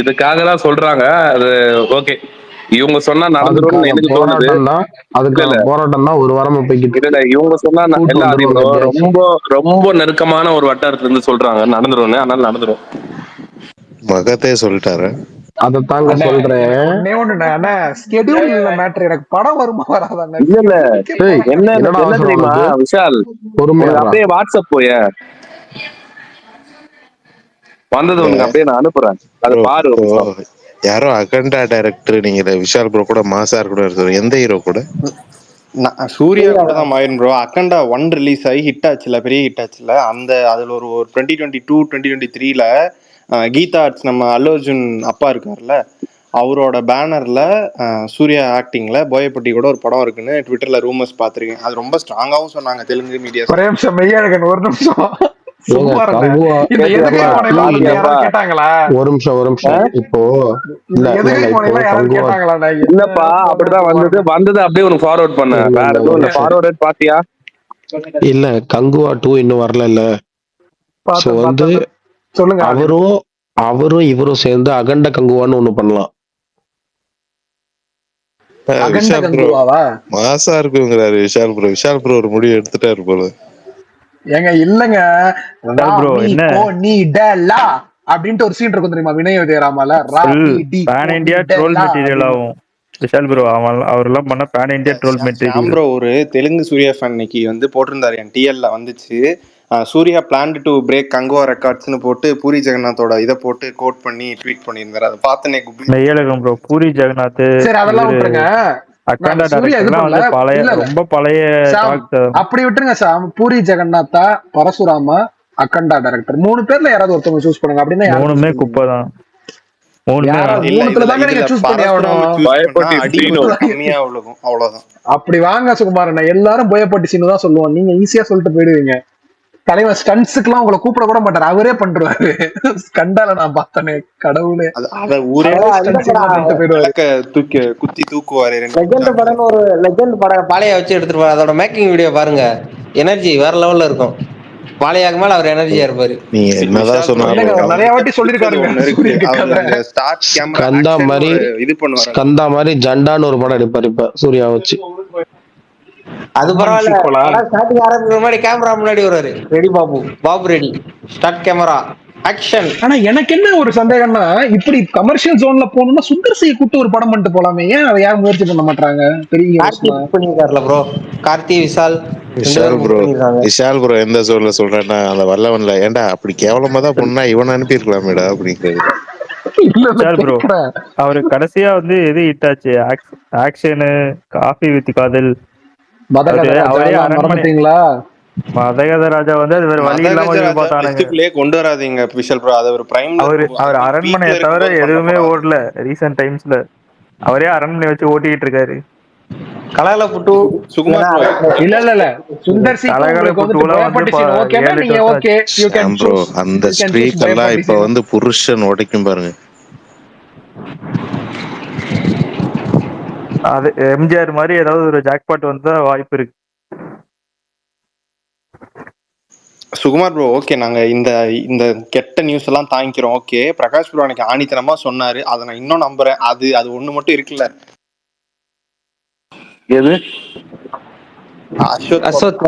இதுக்காக தான் சொல்றாங்க. அது ஓகே, இவங்க சொன்னா நடந்துரும் எனக்கு தோணுது. போராட்டம் தான் ஒரு வாரமா போய்கிட்டு. இல்ல இவங்க சொன்னா ரொம்ப ரொம்ப நெருக்கமான ஒரு வட்டாரத்துல இருந்து சொல்றாங்க நடந்துரும், அதனால நடந்துரும். மகத்தே சொல்லிட்டாரு. அதத்தாங்க சொல்றேன். எனக்கு படம் வருமா வராதாங்க? இல்ல என்ன தெரியுமா விஷால், அப்படியே வாட்ஸ்அப் போய வந்தது உனக்கு அப்படியே நான் அனுப்புறேன், அதை பாரு. யாரோ அகண்டா டைரக்டர் நீங்க விஷால் ப்ரோ கூட மாசார் கூட இருக்காரு. எந்த ஹீரோ கூட? சூர்யா கூட தான் மாவீரன் ப்ரோ. அக்கண்டா 1 ரிலீஸ் ஆகி ஹிட் ஆச்சுல, பெரிய ஹிட் ஆச்சுல. அந்த அதுல ஒரு 2022, 2023ல கீதா ஆர்ட்ஸ் நம்ம அல்லு அர்ஜுன் அப்பா இருக்காருல்ல, அவரோட பேனர்ல சூர்யா ஆக்டிங்ல போயப்பட்டி கூட ஒரு படம் இருக்குன்னு ட்விட்டர்ல ரூமர்ஸ் பாத்திருக்கேன். அது ரொம்ப ஸ்ட்ராங்காவும் சொன்னாங்க தெலுங்கு மீடியா. ஒரு நிமிஷம் மெய்யழகன், ஒரு நிமிஷம். இப்போ இல்லப்பா, அப்படிதான் வந்தது அப்படியே உனக்கு ஃபார்வர்ட் பண்ண. வேற எதுவும் இல்ல. ஃபார்வர்ட் பாத்தியா? இல்ல கங்குவா 2 இன்னும் வரல. இல்ல சோ வந்து சொல்லுங்க, அவரும் இவரும் சேர்ந்து அகண்ட கங்குவான்னு ஒண்ணு பண்ணலாம். மாசா இருக்குங்கிறாரு விஷால் ப்ரோ. விஷால் ப்ரோ ஒரு முடிவு எடுத்துட்டாரு போல. ஏங்க இல்லங்க, அப்படின்ட்டு ஒரு சீன் இருக்கும் தெரியுமா வினய் விஜயராமால? பேன் இந்தியா ட்ரோல் மெட்டீரியல் ஆகும் விஷால் ப்ரோ. அவரெல்லாம் பண்ண pan India troll material. Bro ஒரு தெலுங்கு சூர்யா ஃபேன் இன்னைக்கு வந்து போட்டிருந்தாரு, என் டிஎல்ல வந்துச்சு. Suriya planned to break Kanguva ரெக்கார்ட்ஸ்னு போட்டு பூரி ஜெகநாத்தோட இதை போட்டு கோட் பண்ணி ட்வீட் பண்ணியிருந்தாரு. அதை பார்த்தனே மெய்யழகம் ப்ரோ. பூரி ஜெகநாத் அதெல்லாம் விட்டுருங்க. அக்கண்டா டைரக்டர்லாம் வந்து பழைய, ரொம்ப பழைய. அப்படி விட்டுருங்க சாம். பூரி ஜெகநாத்தா, பரசுராமா, அக்கண்டா டைரக்டர் 3 பேர்ல யாராவது ஒருத்தவங்க சூஸ் பண்ணுங்க. அப்படின்னா 3மே குப்பை தான். அப்படி வாங்க சுகுமாரன், எல்லாரும் போயப்பட்டி சீனு தான் சொல்லுவோம். நீங்க ஈஸியா சொல்லிட்டு போயிடுவீங்க. தலைவர் ஸ்டன்ட்ஸ்க்குலாம் உங்களை கூப்பிட கூட மாட்டாரு, அவரே பண்றாரு. கண்டால நான் பார்த்தனே, கடவுளே. குத்தி தூக்குவாரு. லெஜெண்ட் படம் ஒரு லெஜெண்ட் படம் பாலையா வச்சு எடுத்துட்டு போற, அதோட மேக்கிங் வீடியோ பாருங்க. எனர்ஜி வேற லெவல்ல இருக்கும். பாலையாக மேல அவர் எனர்ஜியா இருப்பாரு. நீங்க என்னதான் சொன்னாலும் நிறைய வாட்டி சொல்லிருக்காரு. ஸ்கந்தா மாதிரி ஜண்டான்னு ஒரு படம் எடுப்பாரு இப்ப சூர்யா வச்சு. அது பரவாயில்ல. ஸ்டார்டிங் ஆரம்பிக்கிற முன்னாடி கேமரா முன்னாடி வருவாரு. Ready Babu, Babu ready, start camera, action. ஆனா எனக்கு என்ன ஒரு சந்தேகம்னா, இப்படி கமர்ஷியல் ஜோன்ல போகணும்னா சுந்தர் சியை கூட்டு ஒரு படம் பண்ணிட்டு போலாமே, ஏன் அதை யாரும் முயற்சி பண்ண மாட்டாங்க? பெரிய கார்த்தி புக் பண்ணிருக்காருல ப்ரோ, கார்த்தி விஷால் விஷால் ப்ரோ எந்த சோர்ல சொல்றேன்னா அந்த வல்லவன்ல ஏன்டா அப்படி கேவலமா தான் பொண்ணா இவனை அனுப்பியிருக்கலாமேடா அப்படிங்கிறது. ப்ரோ அவரு கடைசியா வந்து எது ஹிட் ஆச்சு? ஆக்ஷனு, காஃபி வித் காதல், அவரே அரண்மனை. மதகத ராஜா வந்து அது வேற வழி இல்லாம பார்த்தானுங்க. கொண்டு வராதீங்க விஷால் ப்ரோ. அது ஒரு பிரைம். அவர் அரண்மனையை தவிர எதுவுமே ஓடல ரீசன்ட் டைம்ஸ்ல. அவரே அரண்மனை வச்சு ஓட்டிட்டு இருக்காரு. கலகல புட்டு சுகுமார் இல்ல சுந்தர் சி அந்த ஸ்ட்ரீக் எல்லாம் இப்ப வந்து புருஷன் உடைக்கும் பாருங்க. அது எம்ஜிஆர் மாதிரி ஏதாவது ஒரு ஜாக்பாட் வந்தா வாய்ப்பு இருக்கு. சுகுமார் ப்ரோ ஓகே, நாங்க இந்த கெட்ட நியூஸ் எல்லாம் தாங்கிக்கிறோம். ஓகே, பிரகாஷ் ப்ரோ எனக்கு ஆணித்தனமா சொன்னாரு, அதை நான் இன்னும் நம்புறேன். அது ஒண்ணு மட்டும் இருக்குல்ல, எது அசோக்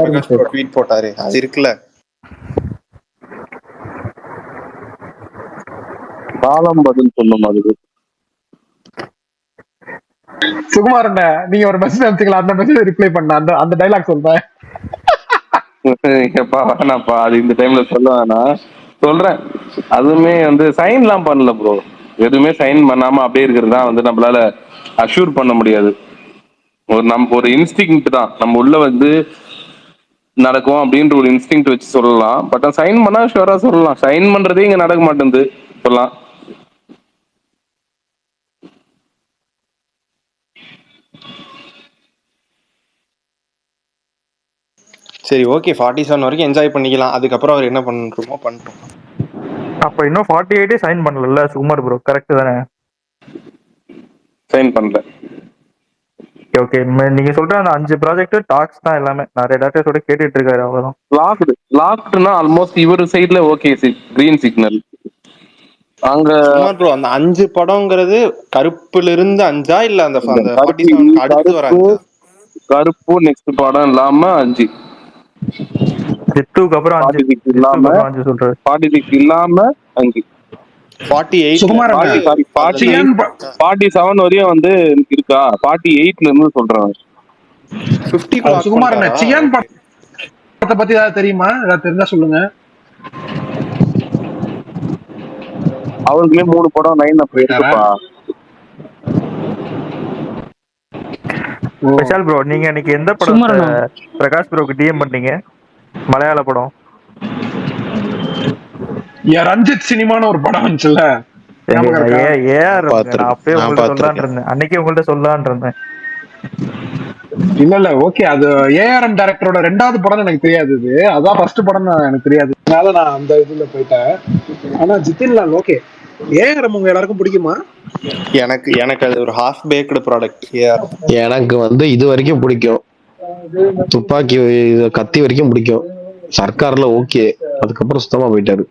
ட்வீட் போட்டாரு, அது இருக்குல்ல. காலம் பதில் சொல்லும். அதுக்கு சுகுமார் நீங்க ஒரு மெசேஜ் அனுப்பிச்சீங்களா, அந்த மெசேஜ் ரிப்ளை பண்ண அந்த டைலாக் சொல்றேன். வேணாப்பா, அது இந்த டைம்ல சொல்ல வேணாம், சொல்றேன். அதுவுமே வந்து சைன்லாம் பண்ணல ப்ரோ. எதுவுமே சைன் பண்ணாம அப்படியே இருக்கிறது தான் வந்து நம்மளால அஷ்யூர் பண்ண முடியாது. ஒரு இன்ஸ்டிங்க்ட் தான் நம்ம உள்ள வந்து நடக்கும் அப்படின்ற ஒரு இன்ஸ்டிங்க்ட் வச்சு சொல்லலாம். பட் சைன் பண்ணா ஷுவரா சொல்லலாம். சைன் பண்றதே இங்க நடக்க மாட்டேங்குது இப்பெல்லாம். சரி ஓகே, 47 வரைக்கும் என்ஜாய் பண்ணிக்கலாம். அதுக்கப்புறம் அவர் என்ன பண்ணுமோ பண்ணிட்டோம். அப்ப இன்னும் 48 சைன் பண்ணல சுகுமார் ப்ரோ, கரெக்ட் தானே? சைன் பண்ணல. ஓகே, நீங்க சொல்ற அந்த 5 ப்ராஜெக்ட் டாக்ஸ் தான் எல்லாமே. நிறைய டாக்டர்ஸோட கேட்டுட்டு இருக்காரு, அவ்வளவுதான். லாக்டுனா ஆல்மோஸ்ட் இவர் சைடுல ஓகே, கிரீன் சிக்னல். அங்க சுகுமார் ப்ரோ அந்த 5 படம்ங்கிறது கருப்புல இருந்து 5 இல்ல அந்த 47 அடுத்து வர 5? கருப்பு நெக்ஸ்ட் படம் இல்லாம 5, ஜித்துக்கு அப்புறம் 5 இல்லாம 5 சொல்றாரு. 46 இல்லாம 5, 47 வரையும் வந்து இருக்கா. 48ல இருந்து சொல்றாங்க. சுகுமார் சியான் படத்தை பத்தி ஏதாவது தெரியுமா? ஏதாவது தெரிஞ்சா சொல்லுங்க. அவருக்குமே 3 படம் 9 அப்ப இருக்குப்பா. விஷால் ப்ரோ, நீங்க இன்னைக்கு எந்த படம் பிரகாஷ் ப்ரோக்கு டிஎம் பண்ணீங்க? மலையாள படம் ரஞ்சித் சினிமான்னு ஒரு படம் வந்துச்சுல்ல, அப்பயே உங்கள்ட்ட சொல்லலான் இருந்தேன். அன்னைக்கே உங்கள்ட்ட சொல்லலான் இருந்தேன். இல்ல ஓகே, அது ஏஆர்எம் டைரக்டரோட 2வது படம் எனக்கு தெரியாது. அதான் ஃபர்ஸ்ட் படம் எனக்கு தெரியாது, அதனால நான் அந்த இதுல போயிட்டேன். ஆனா ஜித்தின்லால் ஓகே. ஏஆர்எம் உங்க எல்லாருக்கும் பிடிக்குமா? எனக்கு அது ஒரு ஹாஃப் பேக்டு ப்ராடக்ட். எனக்கு வந்து இது வரைக்கும் பிடிக்கும், துப்பாக்கி கத்தி வரைக்கும் பிடிக்கும். சர்க்கார்ல ஓகே, அதுக்கப்புறம் சுத்தமா போயிட்டாரு.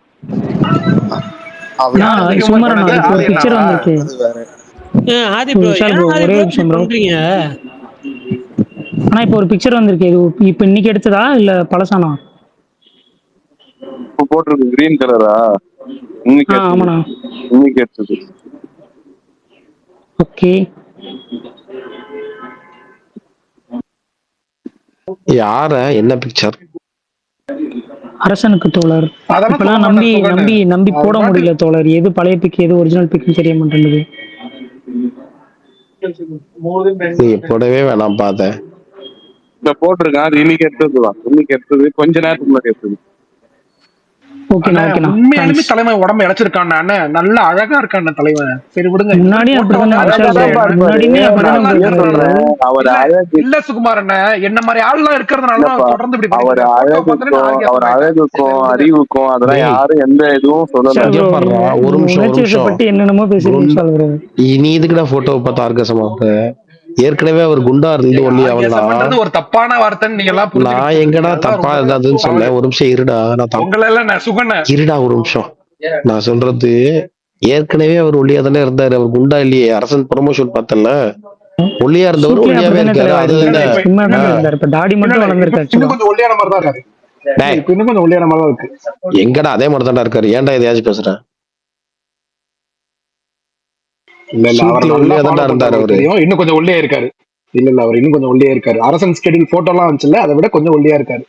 ஆனா இப்ப ஒரு பிக்சர் வந்திருக்கு, இப்ப இன்னைக்கு எடுத்ததா இல்ல பழசானா? போட்டிருக்கு கிரீன் கலரா? ஆமாண்ணா, இன்னைக்கு எடுத்தது. ஓகே. யார என்ன பிக்சர்? அரசனுக்கு தோழர். இப்பெல்லாம் நம்பி நம்பி நம்பி போட முடியல தோழர், எது பழைய பிக் எது ஒரிஜினல் பிக்னு தெரிய மாட்டேங்குது. நீங்க போடவே வேணாம், பார்த்தேன். போட்டிருக்கேன், அது இன்னைக்கு எடுத்ததுதான். இன்னைக்கு எடுத்தது, கொஞ்ச நேரத்துக்கு முன்னாடி எடுத்தது. உண்மையாலுமே தலைவன் உடம்பு இழைச்சிருக்கான், நல்ல அழகா இருக்கான் தலைவன். சரி விடுங்க. இல்ல சுகுமார் என்ன மாதிரி ஆள்லாம் இருக்கிறதுனால தொடர்ந்து இப்படி அவர் அழகுக்கும் அறிவுக்கும் அதெல்லாம் யாரும் எந்த இதுவும் சொல்லல. ஒரு நிமிஷம் என்னென்னமோ பேசுறீங்க. நீ இதுக்குடா போட்டோ பார்த்து ஆர்கசமா ஏற்கனவே அவர் குண்டா இருந்து ஒல்லி அவன் ஒரு தப்பான வார்த்தை. நீங்க எல்லாம் நான் எங்கடா தப்பா இருந்ததுன்னு சொன்னேன். ஒரு நிமிஷம் இருடா, இருடா ஒரு நிமிஷம். நான் சொல்றது ஏற்கனவே அவர் ஒல்லியா தானே இருந்தாரு, அவர் குண்டா இல்லையே. அரசன் ப்ரொமோஷன் பார்த்தல, ஒல்லியா இருந்தவர் ஷூட்லயே ஒல்லியாவே அப்படிதானே இருக்காரு. தலைவா அது என்ன இருந்தாரு, சும்மா தானே இருந்தாரு. இப்ப தாடி மட்டும் வளர்ந்துருக்கு இன்னும் ஆக்சுவலா. கொஞ்சம் ஒல்லியான மாதிரி தான் இருக்காரு. டேய், இப்ப இன்னும் கொஞ்சம் ஒல்லியான மாதிரி தான் இருக்கு. எங்கடா அதே மாதிரி தான்டா இருக்காரு. ஏன்டா எதையாச்சும் பேசுறேன்? இல்ல இல்ல அவரை ஷூட்ல நல்லா ஒல்லியா ஃபாலோ தான்டா இருந்தாரு பண்றவங்களுக்கு அவரு. தெரியும், இன்னும் கொஞ்சம் ஒல்லியா இருக்காரு. இல்ல இல்ல அவர் இன்னும் கொஞ்சம் ஒல்லியா இருக்காரு. அரசன் ஸ்கெடியூல் போட்டோ எல்லாம் வந்துச்சுல்ல, அதை விட கொஞ்சம் ஒல்லியா இருக்காரு.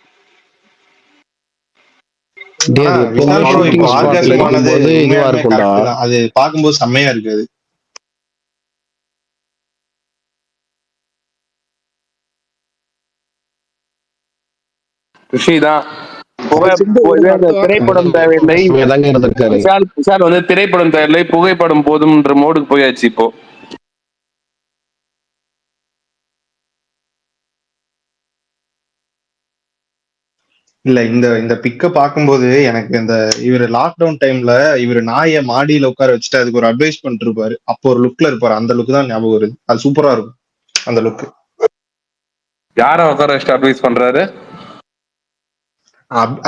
டேய், ஆனா அது எப்பவுமே விஷால் ப்ரோ ஷூட்டிங் இப்போ ஸ்பாட்ல ஆர்காஸ்டிக் ஆனது இருக்கும்போது இதுவா உண்மையாலுமே இருக்கும்டா. கரெக்ட் தான். அது பார்க்கும்போது செம்மையா இருக்கு அது. ரிஷி தான் திரைப்படம் உண்மையா தேவையில்லை. தாங்க இருந்திருக்காரு. விஷால் வந்து திரைப்படம் தேவையில்லை, புகைப்படம் போதும்ன்ற மோடுக்கு போயாச்சு இப்போ. இல்ல இந்த இந்த பிக்க பார்க்கும்போது எனக்கு இந்த இவர் லாக்டவுன் டைம்ல இவர் நாயை மாடியில உட்கார வச்சுட்டு அதுக்கு ஒரு அட்வைஸ் பண்ணிட்டு இருப்பாரு. அப்போ ஒரு லுக்ல இருப்பாரு. அந்த லுக் தான் ஞாபகம் வருது. அது சூப்பரா இருக்கும் அந்த லுக். யார உட்கார வச்சுட்டு அட்வைஸ் பண்றாரு?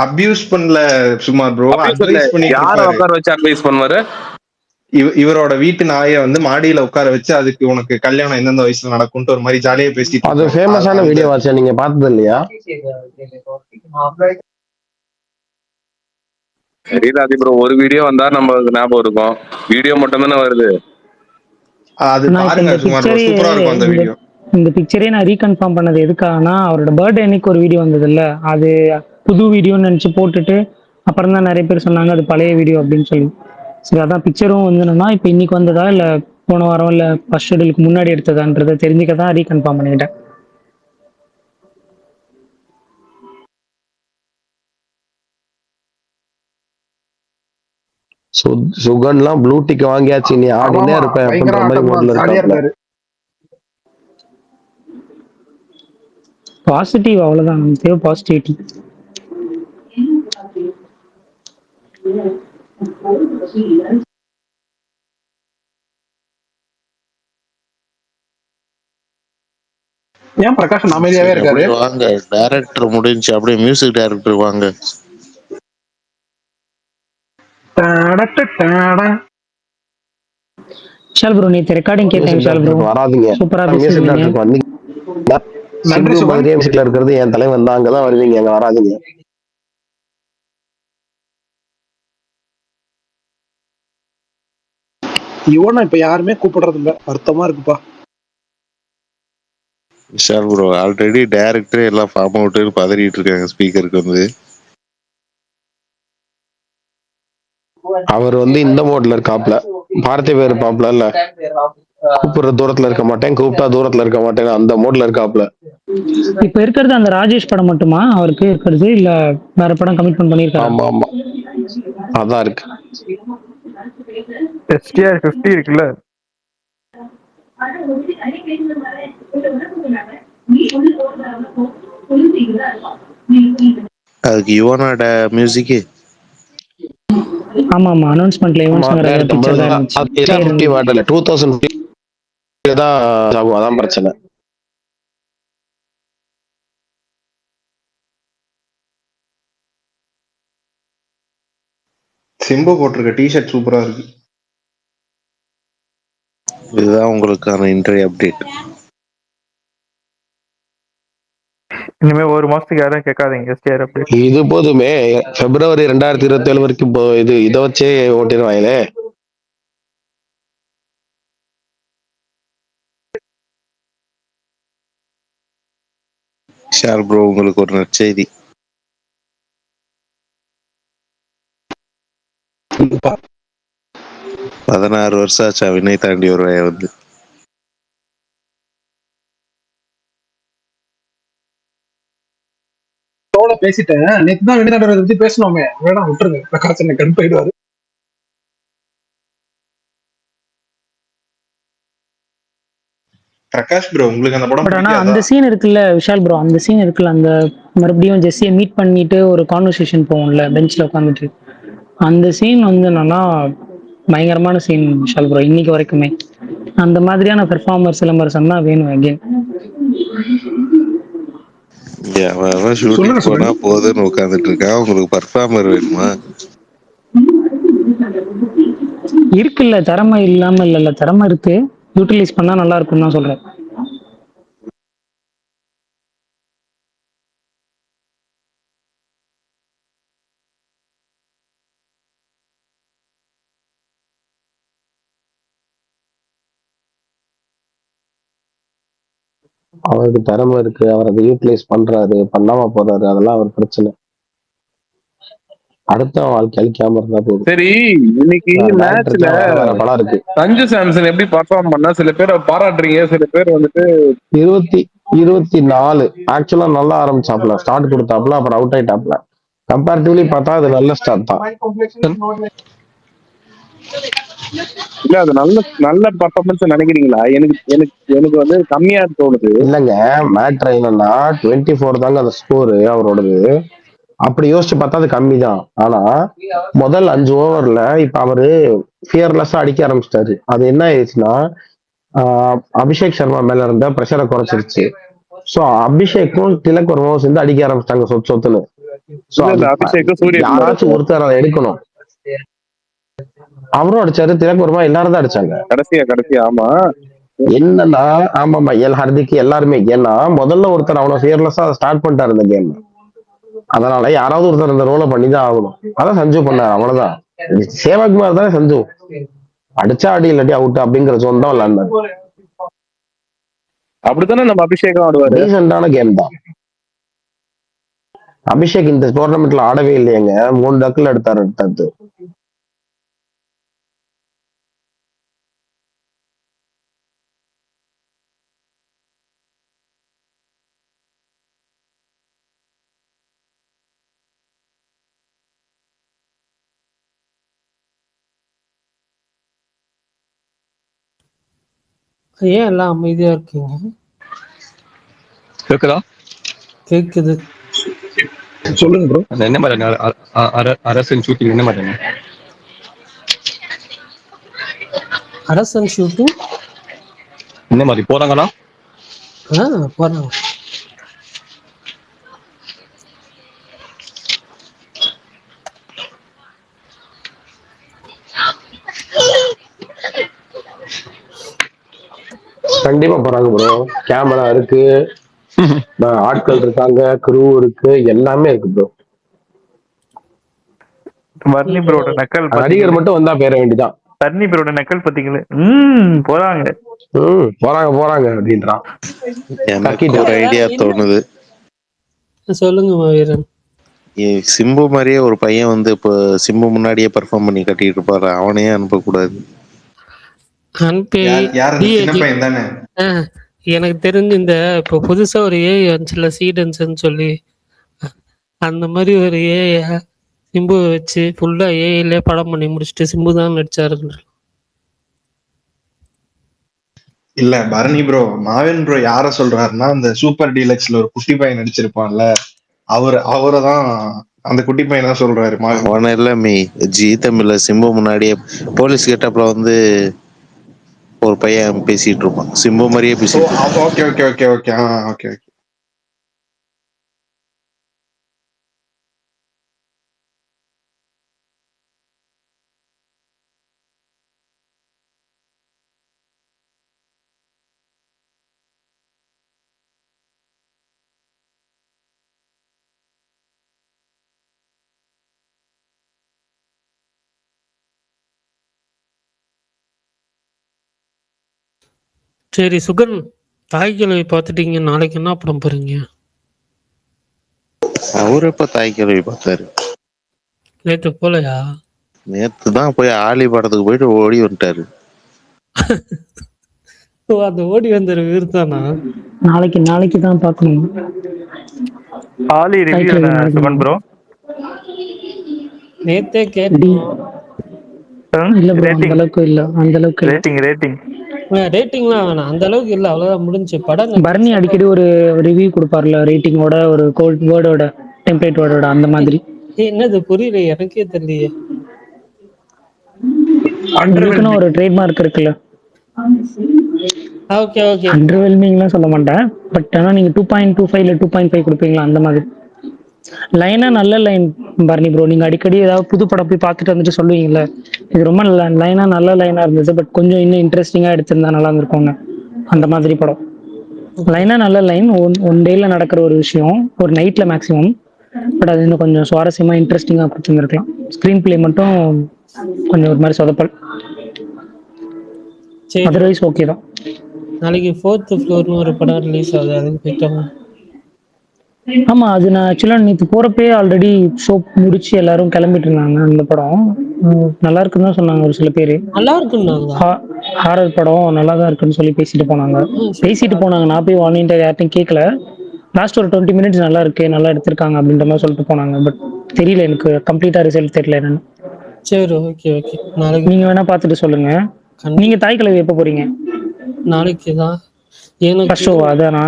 அபியூஸ் பண்ணல சும்மா ப்ரோ, அட்வைஸ் பண்ணிட்டு யார இருப்பாரு. உட்கார வச்சு அட்வைஸ் பண்ணுவாரு? இவரோட வீட்டு நாயை வந்து மாடியில உட்கார வச்சு அதுக்கு உனக்கு கல்யாணம் எந்தெந்த வயசுல நடக்கும்ட்டு ஒரு மாதிரி ஜாலியா பேசிட்டு அது இருப்பாரு. ஃபேமஸான வீடியோ வாட்சா, நீங்க பார்த்தது இல்லையா? தெரியல ப்ரோ, ஒரு வீடியோ வந்தா நம்ம ஞாபகம் இருக்கும். வீடியோ மட்டும் தானே வருது. அது நான் இப்ப பாருங்க இந்த சும்மா பிக்சரே சூப்பரா இருக்கும் அந்த வீடியோ. இந்த பிக்சரே நான் ரீகன்ஃபார்ம் பண்ணது எதுக்காகனா, அவரோட பர்த்டே அன்னைக்கு ஒரு வீடியோ வந்தது இல்ல, அது புது வீடியோன்னு நினைச்சு போட்டுட்டு அப்புறம் தான் நிறைய பேர் சொன்னாங்க அது பழைய வீடியோ அப்படின்னு சொல்லி. சரி, அதான் பிக்சரும் வந்து என்னன்னா இப்ப இன்னைக்கு வந்ததா இல்ல போன வாரம் இல்ல ஃபர்ஸ்ட் ஷெடியூலுக்கு முன்னாடி எடுத்ததான்றதை தெரிஞ்சுக்க தான் ரீகன்ஃபார்ம் பண்ணிக்கிட்டேன். சுகன்லாம் ப்ளூ டிக் வாங்கியாச்சு, நீ ஆடினே இருப்பேன் அப்படின்ற மாதிரி மோட்ல இருக்காப்ல. பாசிட்டிவ் அவ்வளவுதான், நமக்கு தேவை பாசிட்டிவிட்டி. ஏன் பிரகாஷ் அமைதியாவே இருக்காரு? வாங்க, டைரக்டர் முடிஞ்சு அப்படியே மியூசிக் டைரக்டர் வாங்க. விஷால் ப்ரோ, நேத்து ரெக்கார்டிங் கேட்டேன். விஷால் ப்ரோ வராதீங்க, சூப்பரா மியூசிக் பேசுறீங்க. டைரக்டருக்கு வந்தீங்க. சிம்பு பர்த்டே மியூசிக்ல இருக்கிறது என் தலைவன் தான், அங்கதான் வருவீங்க, அங்க வராதீங்க. இவனை இப்ப யாருமே கூப்பிடுறது இல்ல, வருத்தமா இருக்குப்பா. விஷால் ப்ரோ ஆல்ரெடி டைரக்டரே எல்லாம் ஃபார்ம் அவுட் பதறிட்டு இருக்காங்க ஸ்பீக்கருக்கு வந்து. அவர் வந்து இந்த மோட்ல இருக்காப்ல, பார்த்திபேர் இருப்பாப்ல இல்ல, கூப்பிடுற தூரத்துல இருக்க மாட்டேன், கூப்பிட்டா தூரத்துல இருக்க மாட்டேன், அந்த மோட்ல இருக்காப்ல. இப்ப இருக்கிறது அந்த ராஜேஷ் படம் மட்டுமா அவருக்கு இருக்கிறது, இல்ல வேற படம் கமிட்மெண்ட் பண்ணிருக்காரு? ஆமா ஆமா, அதான் இருக்கு. STR 50 இருக்குல்ல, அதுக்கு யுவனோட மியூசிக். ஆமா ஆமா, அனௌன்ஸ்மென்ட்ல யுவன் சங்கர் ராஜா பிக்சர் தான் இருந்துச்சு. 2050 தான் ஆகும், அதான் பிரச்சனை. சிம்பு போட்டிருக்க டிஷர்ட் சூப்பரா இருக்கு. இதுதான் உங்களுக்கான இன்றைய அப்டேட். இனிமே ஒரு மாசத்துக்கு யாரும் கேட்காதீங்க STR அப்டேட். இது போதுமே, பிப்ரவரி 2027 வரைக்கும் இதை வச்சே ஓட்டிடுவாங்களே. ஷார் ப்ரோ, உங்களுக்கு ஒரு நற்செய்தி. 16 வருஷம் ஆச்சா வினை தாண்டி வருவாய வந்து. பேசிட்டேன் நேத்து தான் வெளிநாடு பத்தி பேசணுமே, வேணாம் விட்டுருங்க, பிரகாஷ் என்ன கண் போயிடுவாரு. பிரகாஷ் ப்ரோ, உங்களுக்கு அந்த படம் பட் ஆனா பிடிக்காதா? அந்த சீன் இருக்குல்ல விஷால் ப்ரோ, அந்த சீன் இருக்குல்ல, அந்த மறுபடியும் ஜெஸ்ஸியை மீட் பண்ணிட்டு ஒரு கான்வர்சேஷன் போகும்ல பெஞ்ச்ல உட்காந்துட்டு, அந்த சீன் வந்து நல்லா பயங்கரமான சீன் விஷால் ப்ரோ. இன்னைக்கு வரைக்குமே அந்த மாதிரியான பெர்ஃபார்மர்ஸ் சிலம்பரசன் தான் வேணும் அகைன். ஷூட்டிங் போனா போதுன்னு உட்காந்துட்டு இருக்கான், உங்களுக்கு பர்ஃபார்மர் வேணுமா? இருக்குல்ல, திறமை இல்லாம இல்ல, திறமை இருக்கு, யூட்டிலைஸ் பண்ணா நல்லா இருக்கும் தான் சொல்றேன். அவருக்கு திறமை இருக்கு, அவர் அதை யூட்டிலைஸ் பண்றாரு, பண்ணாம போறாரு, அதெல்லாம் அவர் பிரச்சனை. அடுத்த வாழ்க்கை அழிக்காம இருந்தா போதும். சரி, இன்னைக்கு மேட்ச்ல வேற படம் இருக்கு. சஞ்சு சாம்சன் எப்படி பர்ஃபார்ம் பண்ணா சில பேர் பாராட்டுறீங்க, சில பேர் வந்துட்டு 24 ஆக்சுவலா நல்லா ஆரம்பிச்சாப்ல, ஸ்டார்ட் கொடுத்தாப்ல, அப்புறம் அவுட் ஆயிட்டாப்ல. கம்பேரிட்டிவ்லி பார்த்தா அது நல்ல ஸ்டார்ட் தான். இல்ல அது நல்ல நல்ல பர்ஃபார்மன்ஸ் நினைக்கிறீங்களா? எனக்கு எனக்கு எனக்கு வந்து கம்மியா தோணுது. இல்லங்க, மேட்ரு என்னன்னா 24 தாங்க அந்த ஸ்கோர் அவரோடது. அப்படி யோசிச்சு பார்த்தா அது கம்மி தான். ஆனா முதல் 5 ஓவர்ல இப்ப அவரு ஃபியர்லெஸ்ஸா அடிக்க ஆரம்பிச்சிட்டாரு. அது என்ன ஆயிடுச்சுன்னா அபிஷேக் சர்மா மேல இருந்த பிரஷரை குறைச்சிருச்சு. சோ அபிஷேக்கும் திலக் வர்மாவும் சேர்ந்து அடிக்க ஆரம்பிச்சிட்டாங்க சொத்துன்னு. யாராச்சும் ஒருத்தர் அதை எடுக்கணும். அவரும் அடிச்சாரு, திலக் வர்மா, எல்லாரும் தான் அடிச்சாங்க கடைசியா. ஆமா, என்னன்னா ஆமாமா ஹர்திக் எல்லாருமே. ஏன்னா முதல்ல ஒருத்தர் அவ்வளவு ஃபியர்லெஸ்ஸா ஸ்டார்ட் பண்ணிட்டாரு இந்த கேம். அதனால யாராவது ஒருத்தர் இந்த ரோலை பண்ணிதான் ஆகணும். அதான் சஞ்சு பண்ணாரு, அவ்வளவுதான். சேவகுமார் தானே சஞ்சு, அடிச்சா அடி இல்லாட்டி அவுட் அப்படிங்கிற ஜோன் தான் விளையாண்டாரு. அப்படித்தானே நம்ம அபிஷேகம் ஆடுவாரு. ரீசெண்டான கேம் தான். அபிஷேக் இந்த டோர்னமெண்ட்ல ஆடவே இல்லையங்க, 3 டக்குல எடுத்தாரு. எடுத்தாரு ஏன் எல்லாம் அமைதியா இருக்கீங்க? கேக்குதா? கேக்குது. சொல்லுங்க ப்ரோ. அந்த என்ன மாதிரி அரசன் ஷூட்டிங் என்ன மாதிரி? அரசன் ஷூட்டிங் என்ன மாதிரி போறாங்களா? போறாங்க. கண்டிப்பா போறாங்க ப்ரோ. கேமரா இருக்கு, ஆட்கள் இருக்காங்க, க்ரூ இருக்கு, எல்லாமே இருக்கு ப்ரோ. பர்னி ப்ரோட நக்கல் நடிகர் மட்டும் வந்தா பேர வேண்டிதான். பர்னி ப்ரோட நக்கல் பாத்தீங்களே. போறாங்க போறாங்க அப்படின்றான். எனக்கு ஒரு ஐடியா தோணுது. சொல்லுங்க வீரன். சிம்பு மாதிரியே ஒரு பையன் வந்து இப்போ சிம்பு முன்னாடியே பெர்ஃபார்ம் பண்ணி கட்டிட்டு இருப்பாரு, அவனையே அனுப்பக்கூடாது. எனக்கு தெரிஞ்சு இந்த இப்போ புதுசா ஒரு ஏஐ வந்துச்சுல சீடன்ஸ்ன்னு சொல்லி, அந்த மாதிரி ஒரு ஏஐ சிம்பு வச்சு ஃபுல்லா ஏஐலே படம் பண்ணி முடிச்சுட்டு சிம்பு தான் நடிச்சாரு. இல்ல பரணி ப்ரோ, மாவன் ப்ரோ யார சொல்றாருன்னா அந்த சூப்பர் டீலக்ஸ்ல ஒரு குட்டி பையன் நடிச்சிருப்பான்ல, அவரை தான் அந்த குட்டி பையன் தான் சொல்றாரு. அவன எல்லாமே ஜி தமிழ்ல சிம்பு முன்னாடியே போலீஸ் கெட்டப்ல வந்து ஒரு பையன் பேசிட்டு இருப்பான், சிம்பு மாதிரியே பேசிட்டு. Okay okay okay okay okay. சரி சுகன், தாய்க்கிழமை பார்த்துட்டீங்க, நாளைக்கு என்ன படம் போறீங்க? அவரு எப்ப தாய்க்கிழமை பார்த்தாரு? நேற்று போலையா? நேத்து தான் போய் ஆலி படத்துக்கு போயிட்டு ஓடி வந்துட்டாரு. அந்த ஓடி வந்த விருத்தானா? நாளைக்கு தான் பார்க்கணும். ஆலி ரிவ்யூ சுகன் ப்ரோ. நேத்தே கேட்டேன். இல்ல ப்ரோ, அந்த அளவுக்கு இல்ல. அந்த அளவுக்கு ரேட்டிங்லாம் வேணாம், அந்த அளவுக்கு இல்ல, அவ்வளவுதான் முடிஞ்சு படம். பர்னி அடிக்கடி ஒரு ரிவ்யூ கொடுப்பார்ல, ரேட்டிங்கோட ஒரு கோல்ட் வேர்டோட டெம்ப்ளேட் வேர்டோட, அந்த மாதிரி. என்னது புரியல, எனக்கே தெரியலையே. உங்களுக்குன்னு ஒரு ட்ரேட்மார்க் இருக்குல்ல. Okay okay. அண்டர்வெல்மிங்லாம் சொல்ல மாட்டேன், பட் ஆனா நீங்க 2.25 இல்ல 2.5 கொடுப்பீங்களா அந்த மாதிரி. லைனா நல்ல லைன் பர்னி ப்ரோ. நீங்க அடிக்கடி ஏதாவது புது படம் போய் பார்த்துட்டு வந்துட்டு சொல்லுவீங்கல்ல, இது ரொம்ப லைனா நல்ல லைனா இருந்தது, பட் கொஞ்சம் இன்னும் இன்ட்ரெஸ்டிங்கா எடுத்திருந்தா நல்லா இருந்திருக்கும்னு. அந்த மாதிரி படம். லைனா நல்ல லைன், ஒன் டேல நடக்கிற ஒரு விஷயம், ஒரு நைட்ல மேக்ஸிமம், பட் அது இன்னும் கொஞ்சம் சுவாரஸ்யமா இன்ட்ரெஸ்டிங்கா கொடுத்துருக்கலாம். ஸ்கிரீன் பிளே மட்டும் கொஞ்சம் ஒரு மாதிரி சொதப்பல். அதர்வைஸ் ஓகே தான். நாளைக்கு 4th ஃப்ளோர்னு ஒரு படம் ரிலீஸ் ஆகுது, அதுக்கு போயிட்டோம். ஆமா, அது நான் ஆக்சுவலா நேத்து போறப்பயே ஆல்ரெடி ஷோ முடிச்சு எல்லாரும் கிளம்பிட்டு இருந்தாங்க. அந்த படம் நல்லா இருக்குன்னு தான் சொன்னாங்க ஒரு சில பேரு. நல்லா இருக்குன்னாங்களா? ஹாரர் படம் நல்லா தான் இருக்குன்னு சொல்லி பேசிட்டு போனாங்க. நான் போய் வாலண்டியர் யார்ட்டையும் கேட்கல. லாஸ்ட் ஒரு 20 மினிட்ஸ் நல்லா இருக்கு, நல்லா எடுத்திருக்காங்க அப்படின்ற மாதிரி சொல்லிட்டு போனாங்க. பட் தெரியல, எனக்கு கம்ப்ளீட்டா ரிசல்ட் தெரியல என்னன்னு. சரி, ஓகே ஓகே. நாளைக்கு நீங்க வேணா பார்த்துட்டு சொல்லுங்க. நீங்க தாய் கிழவி எப்போ போறீங்க? நாளைக்கு தான் எனக்கு அதானா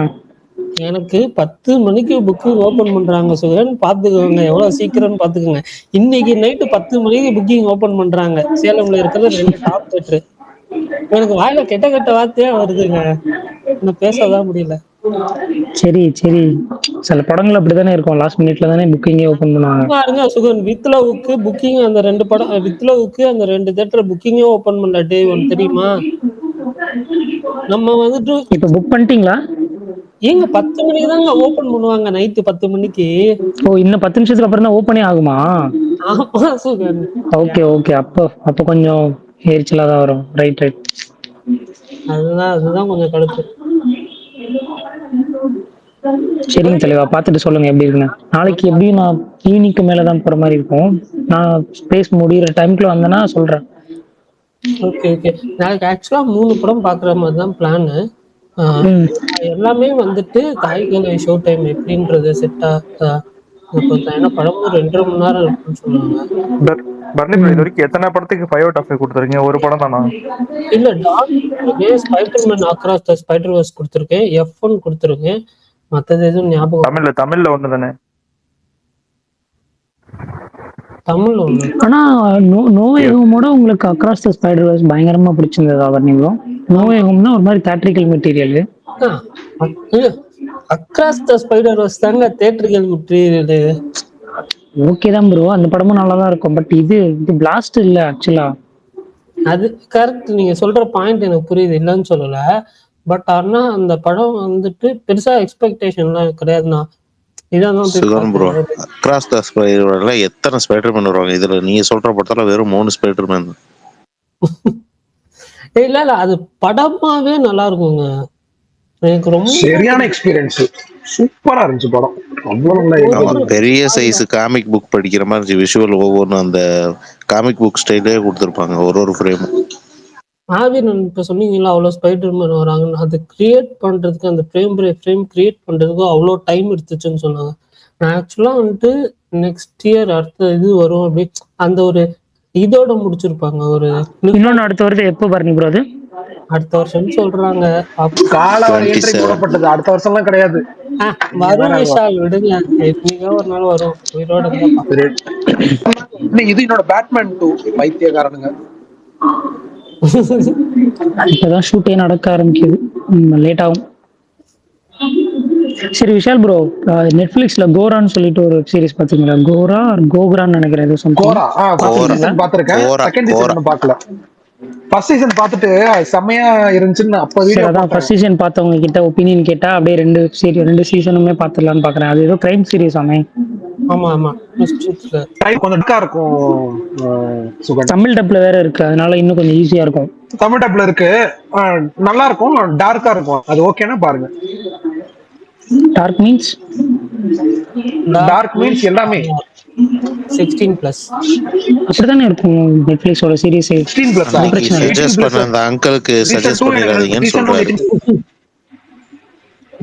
எனக்கு 10 மணிக்கு புக்கிங் ஓபன் பண்றாங்க சுகன், பாத்துக்கோங்க எவ்வளவு சீக்கிரம்னு பாத்துக்கோங்க. இன்னைக்கு நைட்டு 10 மணிக்கு புக்கிங் ஓபன் பண்றாங்க சேலம்ல இருக்கிற 2 டாப் தியேட்டர். எனக்கு வாயில கெட்ட கெட்ட வார்த்தையா வருதுங்க, இன்னும் பேசதான் முடியல. சரி சரி, சில படங்கள் அப்படித்தானே இருக்கும், லாஸ்ட் மினிட்ல தானே புக்கிங்கே ஓபன் பண்ணுவாங்க. பாருங்க சுகன், வித்லவுக்கு புக்கிங் அந்த 2 படம், வித்லவுக்கு அந்த 2 தியேட்டர் புக்கிங்கே ஓபன் பண்ணல டே 1 தெரியுமா? நம்ம வந்துட்டு இப்ப புக் பண்ணிட்டீங்களா? ஏங்க 10 மணிக்கு தாங்க ஓபன் பண்ணுவாங்க, நைட்டு 10 மணிக்கு. ஓ, இன்னும் 10 நிமிஷத்துக்கு அப்புறம் தான் ஓப்பனே ஆகுமா? ஆமா சுகன். ஓகே ஓகே, அப்போ கொஞ்சம் எரிச்சலா தான் வரும். Right right. அதுதான் கொஞ்சம் கடுப்பு. சரிங்க தலைவா, பார்த்துட்டு சொல்லுங்க எப்படி இருக்குன்னு. நாளைக்கு எப்படியும் நான் ஈவினிங்க்கு மேல தான் போற மாதிரி இருக்கும். நான் ஸ்பேஸ் முடிகிற டைம்க்குள்ள வந்தேன்னா சொல்றேன். Okay okay. நாளைக்கு ஆக்சுவலா 3 படம் பாக்குற மாதிரி தான் பிளானு. எல்லாமே வந்துட்டு தாய்கிழவி ஷோ டைம் எப்படின்றது செட்டா பொறுத்தா. ஏன்னா படமும் 2.5 மணி நேரம் இருக்குன்னு சொல்லுவாங்க. இது வரைக்கும் எத்தனை படத்துக்கு 5 out of 5 கொடுத்துருக்கீங்க? ஒரு படம் தானா? இல்ல, டாக் ஸ்பைடர்மேன் அக்ராஸ் த ஸ்பைடர்வர்ஸ் கொடுத்துருக்கேன், F1 கொடுத்துருக்கேன், மத்தது எதுவும் ஞாபகம். தமிழ்ல ஒண்ணு தானே? தமிழ்ல ஒண்ணு. ஆனா நோவே ஹோமோட உங்களுக்கு அக்ராஸ் த ஸ்பைடர்வர்ஸ் பயங்கரமா பிடிச்சிருந்தது அவர். நீங்களும் நோவே ஹோம்னா ஒரு மாதிரி theatrical material. Across the Spider-Verse தாங்க தியேட்ரிக்கல் மெட்டீரியல். ஓகே தான் ப்ரோ, அந்த படமும் நல்லா தான் இருக்கும். பட் இது பிளாஸ்ட் இல்ல ஆக்சுவலா. அது கரெக்ட், நீங்க சொல்ற பாயிண்ட் எனக்கு புரியுது, இல்லைன்னு சொல்லல. பட் ஆனா அந்த படம் வந்துட்டு பெருசா எக்ஸ்பெக்டேஷன்லாம் கிடையாதுண்ணா. சுகன் ப்ரோ, அக்ராஸ் த ஸ்பைடர்மேன்ல எத்தனை ஸ்பைடர்மேன் வருவாங்க? இதுல நீங்க சொல்ற படத்துல வெறும் 3 ஸ்பைடர்மேன். இல்ல அது படமாவே நல்லா இருக்குங்க. எனக்கு ரொம்ப சரியான எக்ஸ்பீரியன்ஸ், சூப்பரா இருந்துச்சு படம். பெரிய சைஸ் காமிக் புக் படிக்கிற மாதிரி விஷுவல், ஒவ்வொன்றும் அந்த காமிக் புக் ஸ்டைலே கொடுத்துருப்பாங்க ஒரு ஃப்ரேமும். ஆவிரன் இப்ப சொன்னீங்களா அவ்வளவு ஸ்பைடர்மேன் வராங்கன்னு, அது கிரியேட் பண்றதுக்கு, அந்த ஃப்ரேம் கிரியேட் பண்றதுக்கு அவ்வளோ டைம் எடுத்துச்சுன்னு சொன்னாங்க. நான் ஆக்சுவலா வந்துட்டு நெக்ஸ்ட் இயர் அடுத்த இது வரும் அப்படி அந்த ஒரு இதோட முடிச்சிருப்பாங்க. ஒரு இன்னொன்னு அடுத்த வருஷம் எப்போ பாருங்க ப்ரோ? அது அடுத்த வருஷம் சொல்றாங்க. போடப்பட்டது அடுத்த வருஷம் எல்லாம் கிடையாது. வரும் விஷால், விடுங்க, எப்படியோ ஒரு நாள் வரும். உயிரோட இது என்னோட பேட்மேன் 2 பைத்தியக்காரனுங்க. இப்பதான் ஷூட்டே நடக்க ஆரம்பிக்குது, லேட் ஆகும். சரி விஷால் ப்ரோ, நெட்ஃபிளிக்ஸ்ல கோரான்னு சொல்லிட்டு ஒரு சீரிஸ் பாத்தீங்களா? கோரான்னு நினைக்கிறேன். பாத்திருக்கேன், செகண்ட் சீசன் பார்க்கல. ஃபர்ஸ்ட் சீசன் பார்த்துட்டு செமையா இருந்துச்சுன்னு அப்ப வீடியோ அதான் ஃபர்ஸ்ட் சீசன் பார்த்தவங்க கிட்ட ஒப்பீனியன் கேட்டா அப்படியே 2 சீசனுமே பார்த்துடலான்னு பாக்குறேன். அது ஏதோ கிரைம் சீரிஸ் ஆமே. ஆமா ஆமா, கொஞ்சம் டக்கா இருக்கும். தமிழ் டப்ல வேற இருக்கு, அதனால இன்னும் கொஞ்சம் ஈஸியா இருக்கும். தமிழ் டப்ல இருக்கு, நல்லா இருக்கும், டார்க்கா இருக்கும். அது ஓகேனா பாருங்க. டார்க் மீன்ஸ் எல்லாமே 16+ அப்படிதானே இருக்கும் நெட்ஃபிளிக்ஸோட சீரிஸ். 16+ சஜஸ்ட் பண்ண அந்த அங்கிளுக்கு சஜஸ்ட் பண்ணிடாதீங்கன்னு சொல்றாரு.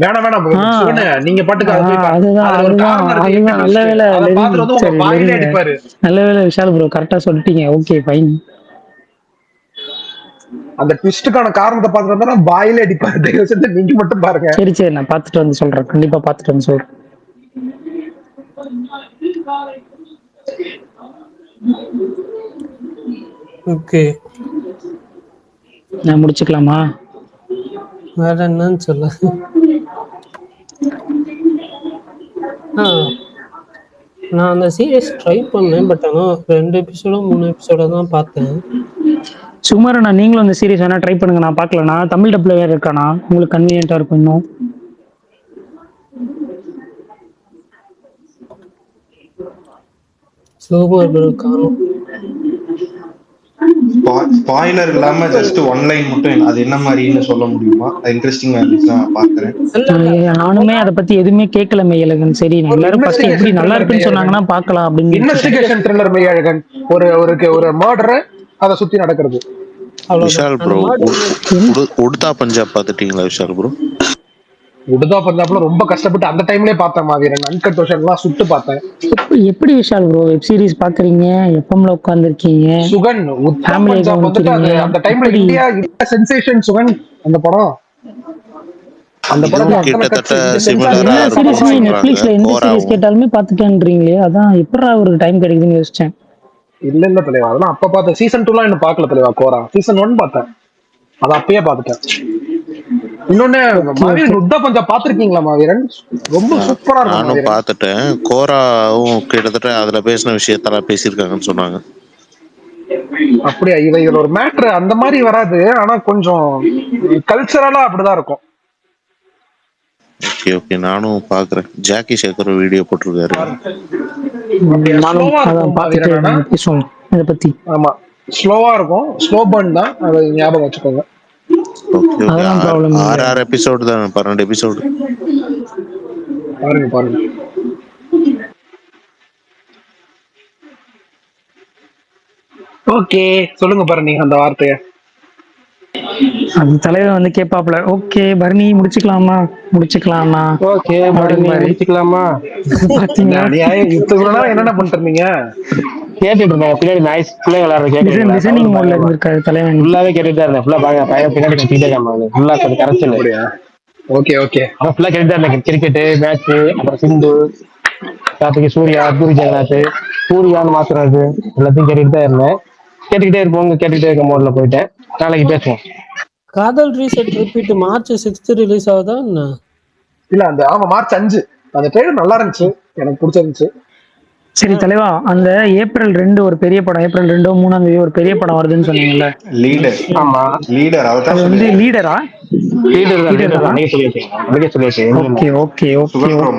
வேணாம் நீங்க பாட்டுக்கு நல்ல வேலை விஷால் ப்ரோ, கரெக்டா சொல்லிட்டீங்க. Okay fine. அந்த ட்விஸ்டுக்கான காரணத்தை பார்த்துட்டு பாயிலே அடிப்பாரு. தயவு செஞ்சு நீங்க மட்டும் பாருங்க. சரி, நான் பார்த்துட்டு வந்து சொல்றேன், கண்டிப்பா பார்த்துட்டு வந்து சொல்றேன். ஓகே, நான் முடிச்சுக்கலாமா? வேற என்னன்னு சொல்ல. நான் அந்த சீரிஸ் ட்ரை பண்ணேன், பட் ஆனால் 2 எபிசோடோ 3 எபிசோடோ தான் பார்த்தேன். சுமாரா நீங்களும் அந்த சீரிஸ் வேணா ட்ரை பண்ணுங்க. நான் பார்க்கலண்ணா, தமிழ் டப்ல வேற இருக்கானா, உங்களுக்கு கன்வீனியன்ட்டா இருக்கும் இன்னும். சூப்பர் காணும். ஸ்பாயிலர் இல்லாம ஜஸ்ட் ஒன் லைன் மட்டும் அது என்ன மாதிரின்னு சொல்ல முடியுமா? இன்ட்ரெஸ்டிங்கா இருந்துச்சு, நான் பாக்குறேன். நானுமே அதை பத்தி எதுவுமே கேட்கல மெய்யழகன். சரி எல்லாரும் ஃபர்ஸ்ட் எப்படி நல்லா இருக்குன்னு சொன்னாங்கன்னா பார்க்கலாம் அப்படின்னு. Investigation thriller Meiyazhagan. ஒரு மர்டர் அதை சுத்தி நடக்கிறது. விஷால் ப்ரோ, உடுதா பஞ்சாப் பாத்துட்டீங்களா விஷால் ப்ரோ? உடுதா பஞ்சாப்ல ரொம்ப கஷ்டப்பட்டு அந்த டைம்லயே பார்த்தேன் மாவீரன். அன்கட் வெர்ஷன்லாம் சுட்டு பார்த்தேன். எப்படி விஷால் ப்ரோ வெப் சீரிஸ் பாக்குறீங்க? எப்பம்ல உட்கார்ந்துருக்கீங்க? சுகன் உத்தா பஞ்சாப் வந்துட்டு அந்த டைம்ல இந்தியா சென்சேஷன் சுகன் அந்த படம். அந்த படம் கிட்டத்தட்ட நெட்ஃபிளிக்ஸ்ல எந்த சீரிஸ் கேட்டாலுமே பாத்துட்டேன்றீங்களே, அதான் எப்படா ஒரு டைம் கிடைக்குதுன்னு யோசிச்சேன். இல்ல தலைவா, அதெல்லாம் அப்ப பார்த்தேன். சீசன் 2 இன்னும் பாக்கல தலைவா. கோரா சீசன் 1 பார்த்தேன், அத அப்பயே பாத்துட்டேன். இன்னொன்னு மாவீரன் உத்தா பஞ்சாப் பாத்திருக்கீங்களா மாவீரன்? ரொம்ப சூப்பரா இருக்கும். நானும் பாத்துட்டேன். கோராவும் கிட்டத்தட்ட அதுல பேசின விஷயத்தெல்லாம் பேசியிருக்காங்கன்னு சொன்னாங்க. அப்படியா? இவைகள் ஒரு மேட்ரு அந்த மாதிரி வராது, ஆனா கொஞ்சம் கல்ச்சரலா அப்படிதான் இருக்கும். ஓகே ஓகே, நானும் பாக்குறேன். ஜாக்கி சேகர் வீடியோ போட்டிருக்காரு. ஆமா, ஸ்லோவா இருக்கும். ஸ்லோ பர்ன் தான், அதை ஞாபகம் வச்சுக்கோங்க. ஓகே ஓகே, 6 எபிசோடு தான், 12 எபிசோடு. பாருங்க. ஓகே, சொல்லுங்க பரணி அந்த வார்த்தைய. அந்த தலைவர் வந்து கேட்பாப்ல, ஓகே பரணி முடிச்சுக்கலாமா? ஓகே பரணி முடிச்சுக்கலாமா? என்னென்ன பண்ணிட்டு இருந்தீங்க? கேட்டுட்டு இருந்தேன் பின்னாடி நாய்ஸ், பிள்ளைங்க விளையாடுறது லிசனிங் மோட்ல இருந்திருக்காரு தலைவன். ஃபுல்லாவே கேட்டுட்டு தான் இருந்தேன். ஃபுல்லா பையன் பின்னாடி கத்திட்டே இருக்காங்க. ஃபுல்லா கொஞ்சம் கரெக்ஷன். ஓகே அவன் ஃபுல்லா கேட்டுட்டு இருந்தேன். கிரிக்கெட் மேட்ச், அப்புறம் சிந்து கார்த்திகை, சூர்யா, பூரி ஜெகநாத், சூர்யான்னு மாத்துறது எல்லாத்தையும் கேட்டுட்டு தான் இருந்தேன். கேட்டுக்கிட்டே இருக்க மோட்ல போயிட்டேன். நாளைக்கு பேசுவோம். காதல் ரீசெட் ரிப்பீட் மார்ச் 6 ரிலீஸ் ஆகுதா என்ன? இல்ல அந்த மார்ச் 5 அந்த ட்ரெய்லர் நல்லா இருந்துச்சு, எனக்கு பிடிச்சிருந்துச்சு. சரி தலைவா, அந்த ஏப்ரல் 2 ஒரு பெரிய படம், ஏப்ரல் 2 3ஆம் தேதி ஒரு பெரிய படம் வருதுன்னு சொன்னீங்கல்ல? லீடர். ஆமா, லீடர். அது வந்து லீடரா?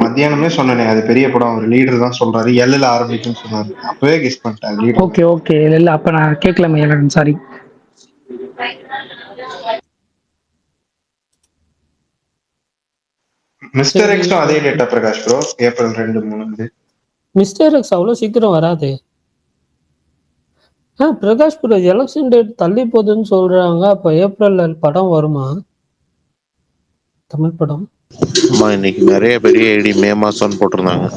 மத்தியானமே சொன்னேன், அது பெரிய படம், ஒரு லீடர் தான் சொல்றாரு, எல்ல ஆரம்பிக்கும்னு சொன்னாரு. அப்பவே கெஸ் பண்ணிட்டேன். ஓகே இல்ல அப்ப நான் கேட்கலாமே, எனக்கு சாரி. மிஸ்டர் எக்ஸும் அதே data Prakash bro, April 2 3. Mister X அவ்வளவு சீக்கிரம் வராது. பிரகாஷ் ப்ரோ, எலெக்ஷன் டேட் தள்ளி போகுதுன்னு சொல்றாங்க. அப்ப ஏப்ரல்ல படம் வருமா? தமிழ் படம்? ஆமா, இன்னைக்கு நிறைய பெரிய ஐடி மே மாசம் போட்டிருந்தாங்க.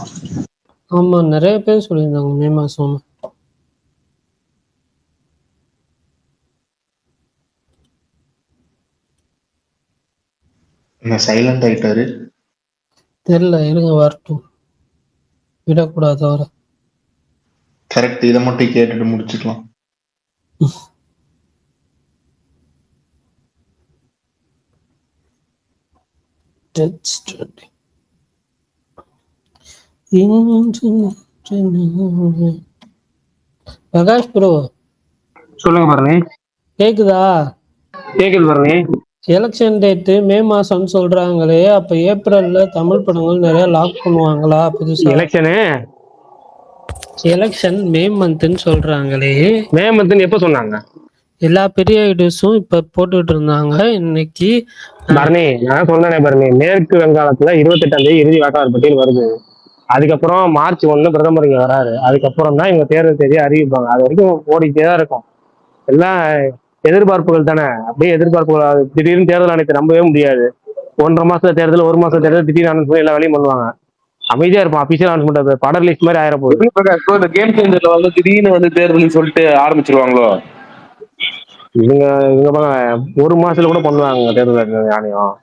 ஆமா, நிறைய பேர் சொல்லியிருந்தாங்க மே மாசம். சைலண்ட் ஆயிட்டாரு தெரியல, இருங்க வரட்டும், விடக்கூடாது அவரை. கரெக்ட், இதை மட்டும் கேட்டுட்டு முடிச்சுக்கலாம். பிரகாஷ் ப்ரோ சொல்லுங்க பரணி. கேக்குதா? கேக்குது பரணி. எலெக்ஷன் டேட் மே மாசம்னு சொல்றாங்களே, அப்ப ஏப்ரல்ல தமிழ் படங்கள் நிறைய லாக் பண்ணுவாங்களா புதுசா? எலெக்ஷன் மே மந்த்னு சொல்றாங்களே. மே மந்த்னு எப்ப சொன்னாங்க? எல்லா பெரிய ஐடியாஸும் இப்ப போட்டுட்டு இருந்தாங்க. இன்னைக்கு பரணி, நான் சொன்னேன் பரணி, மேற்கு வங்காளத்துல 28ஆம் தேதி இறுதி வாக்காளர் பட்டியல் வருது. அதுக்கப்புறம் மார்ச் 1 பிரதமர் இங்க வராரு. அதுக்கப்புறம் தான் இவங்க தேர்தல் தேதியை அறிவிப்பாங்க. அது வரைக்கும் ஓடிக்கிட்டே தான் இருக்கும். எல்லாம் எதிர்பார்ப்புகள் தானே, அப்படியே எதிர்பார்ப்புகள். திடீர்னு தேர்தல் ஆணையத்தை நம்பவே முடியாது. 1.5 மாசத்துல தேர்தல், 1 மாசத்துல தேர்தல், திடீர்னு அனௌன்ஸ் எல்லா வேலையும் பண்ணுவாங்க. அமைதியா இருப்பான். அபிஷியல் அனௌன்ஸ்மெண்ட் படம் ரிலீஸ் மாதிரி ஆயிரம் போகுது. இந்த கேம் சேஞ்சர்ல வந்து திடீர்னு வந்து தேர்தல் சொல்லிட்டு ஆரம்பிச்சிருவாங்களோ? இவங்க 1 மாசத்துல கூட பண்ணுவாங்க தேர்தல் ஆணையம்.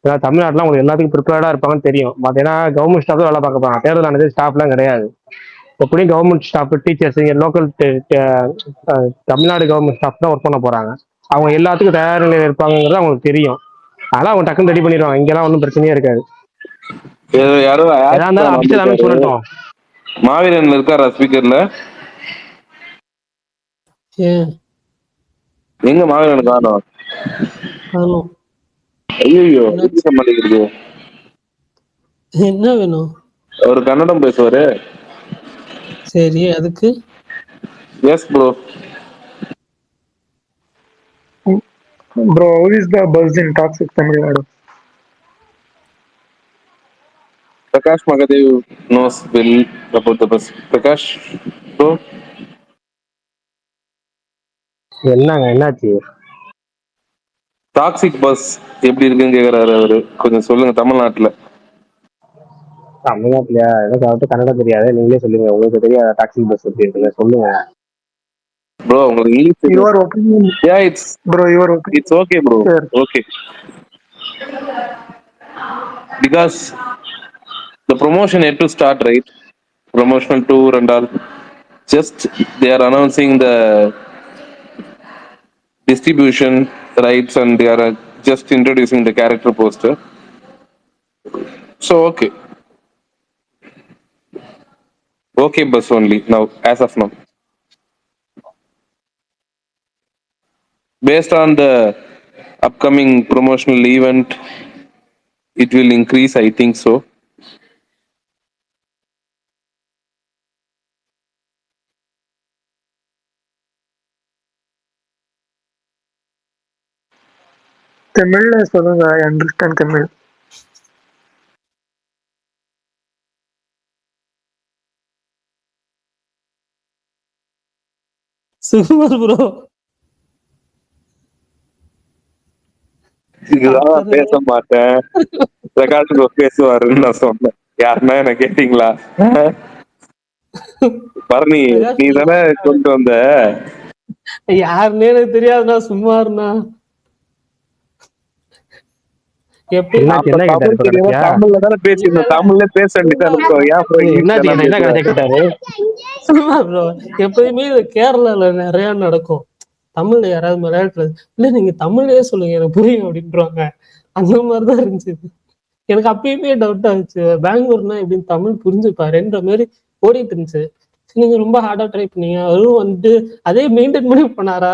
ஏன்னா தமிழ்நாட்டுல உங்களுக்கு எல்லாத்துக்கும் ப்ரிப்பேர்டா இருப்பாங்கன்னு தெரியும். பட் ஏன்னா கவர்மெண்ட் ஸ்டாஃப் தான் வேலை பார்க்க போறாங்க. தேர்தல் ஆணையத்தில் ஸ்டாஃப்லாம் கிடையாது. எப்படியும் கவர்மெண்ட் ஸ்டாஃப், டீச்சர்ஸ், இங்கே லோக்கல் தமிழ்நாடு கவர்மெண்ட் ஸ்டாஃப் தான் ஒர்க் பண்ண போறாங்க. அவங்க எல்லாத்துக்கும் தயார் நிலையில் இருப்பாங்கிறது அவங்களுக்கு தெரியும். அதெல்லாம் அவங்க டக்குன்னு ரெடி பண்ணிடுவாங்க. இங்கெல்லாம் ஒன்றும் பிரச்சனையே இருக்காது. சொல்லட்டும். மாவீரன்ல இருக்காரா ஸ்பீக்கர்ல? எங்க மாவீரன் காணோம்? ஐயோ, என்ன வேணும்? ஒரு கன்னடம் பேசுவாரு. சரி, அதுக்கு? Yes bro. Bro, who is the buzz in Toxic Tamil Nadu? Prakash Magadev knows well about the bus. Prakash, bro, என்னங்க என்னாச்சு? டாக்ஸிக் பஸ் எப்படி இருக்குன்னு கேக்குறாரு அவரு. கொஞ்சம் சொல்லுங்க தமிழ்நாட்டுல. தமிழ்நாட்டுலயா? எனக்கு அவர்கிட்ட கன்னடம் தெரியாது, நீங்களே சொல்லுங்க. உங்களுக்கு தெரியாத டாக்ஸி பஸ் எப்படி இருக்குன்னு சொல்லுங்க. Bro, உங்களுக்கு இங்கிலீஷ் தெரியும். Your opinion, Yeah, it's bro. Your opinion. it's okay, bro. Sure. Okay. Because the promotion yet to start, right? Promotional tour and all. Just they are announcing the distribution rights and they are just introducing the character poster. So okay. Okay, bus only now, as of now. Based on the upcoming promotional event, it will increase, I think so. தமிழ்ல சொல்லுங்க, I understand Tamil. Super bro. இதுதான் பேச மாட்டேன், Prakash bro பேசுவாருன்னு நான் சொன்னேன். யாருன்னா என்ன கேட்டீங்களா? பரணி, நீ தானே கொண்டு வந்த. யாருன்னே எனக்கு தெரியாதுண்ணா, சும்மா இருந்தா. எப்படி என்னாச்சு? என்ன கேட்டாரு இப்ப கடைசியா? தமிழ்ல தானே பேசியிருந்தோம், தமிழ்ல பேச வேண்டியதான் இருக்கும். ஏன் bro என்னாச்சு? இங்கிலீஷ்ல என்ன கதை கேட்டாரு? சும்மா ப்ரோ, எப்பயுமே இது கேரளால நிறைய நடக்கும். தமிழ்ல யாராவது மலையாளத்துல இல்ல நீங்க தமிழ்லயே சொல்லுங்க எனக்கு புரியும் அப்படின்றாங்க. அந்த மாதிரிதான் இருந்துச்சு. எனக்கு அப்பயுமே டவுட் ஆச்சு, பெங்களூர்னா எப்படின்னு தமிழ் புரிஞ்சுப்பாருன்ற மாதிரி ஓடிட்டு இருந்துச்சு. நீங்க ரொம்ப ஹார்டா ட்ரை பண்ணீங்க, அவரும் வந்துட்டு அதே மெயின்டைன் பண்ணி பண்ணாரா?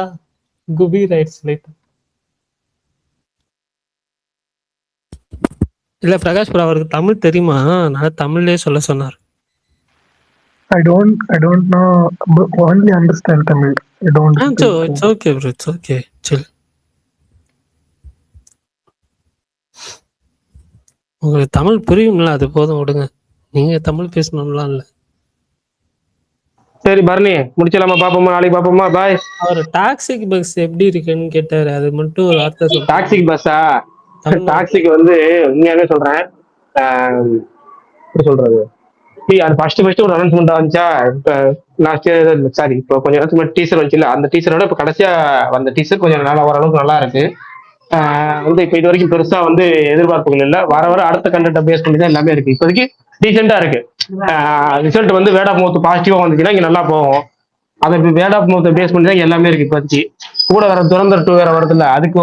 குபி ரைட்ஸ் லைட் இல்ல பிரகாஷ் ப்ரோ, அவருக்கு தமிழ் தெரியுமா? நான் தமிழ்லயே சொல்ல சொன்னார். I don't know, but only understand Tamil. I don't speak. It's okay bro, it's okay, chill. உங்களுக்கு தமிழ் புரியும்ல, அது போதும், விடுங்க. நீங்க தமிழ் பேசணும்லாம் இல்ல. சரி பரணி, முடிச்சலாமா? பாப்போமா, நாளைக்கு பாப்போமா, பாய். அவர் டாக்ஸிக் பஸ் எப்படி இருக்குன்னு கேட்டாரு, அது மட்டும் ஒரு வார்த்தை சொல்லுங்க. டாக்ஸிக் பஸ்ஸா? டாக்ஸிக் வந்து உண்மையாவே சொல்றேன், எப்படி சொல்றது, அது ஃபர்ஸ்ட் ஒரு அனௌன்ஸ்மெண்ட் வந்துச்சா, இப்ப லாஸ்ட் இயர், சாரி இப்போ கொஞ்சம் நேரத்துக்கு முன்னாடி டீசர் வந்துச்சுல, அந்த டீசரோட இப்ப கடைசியா வந்த டீசர் கொஞ்சம் நல்லா, ஓரளவுக்கு நல்லா இருக்கு. வந்து இப்ப இது வரைக்கும் பெருசா வந்து எதிர்பார்ப்புகள் இல்லை. வர வர அடுத்த கண்டென்ட்டை பேஸ் பண்ணி தான் எல்லாமே இருக்கு. இப்போதைக்கு டீசெண்டா இருக்கு. ரிசல்ட் வந்து வேர்ட் ஆஃப் மவுத் பாசிட்டிவா வந்துச்சுன்னா இங்க நல்லா போகும். அதை வேர்ட் ஆஃப் மவுத்தை பேஸ் பண்ணி தான் எல்லாமே இருக்கு. இப்போதைக்கு கூட வேற துரந்தர் 2 வேற வருதுல்ல, அதுக்கு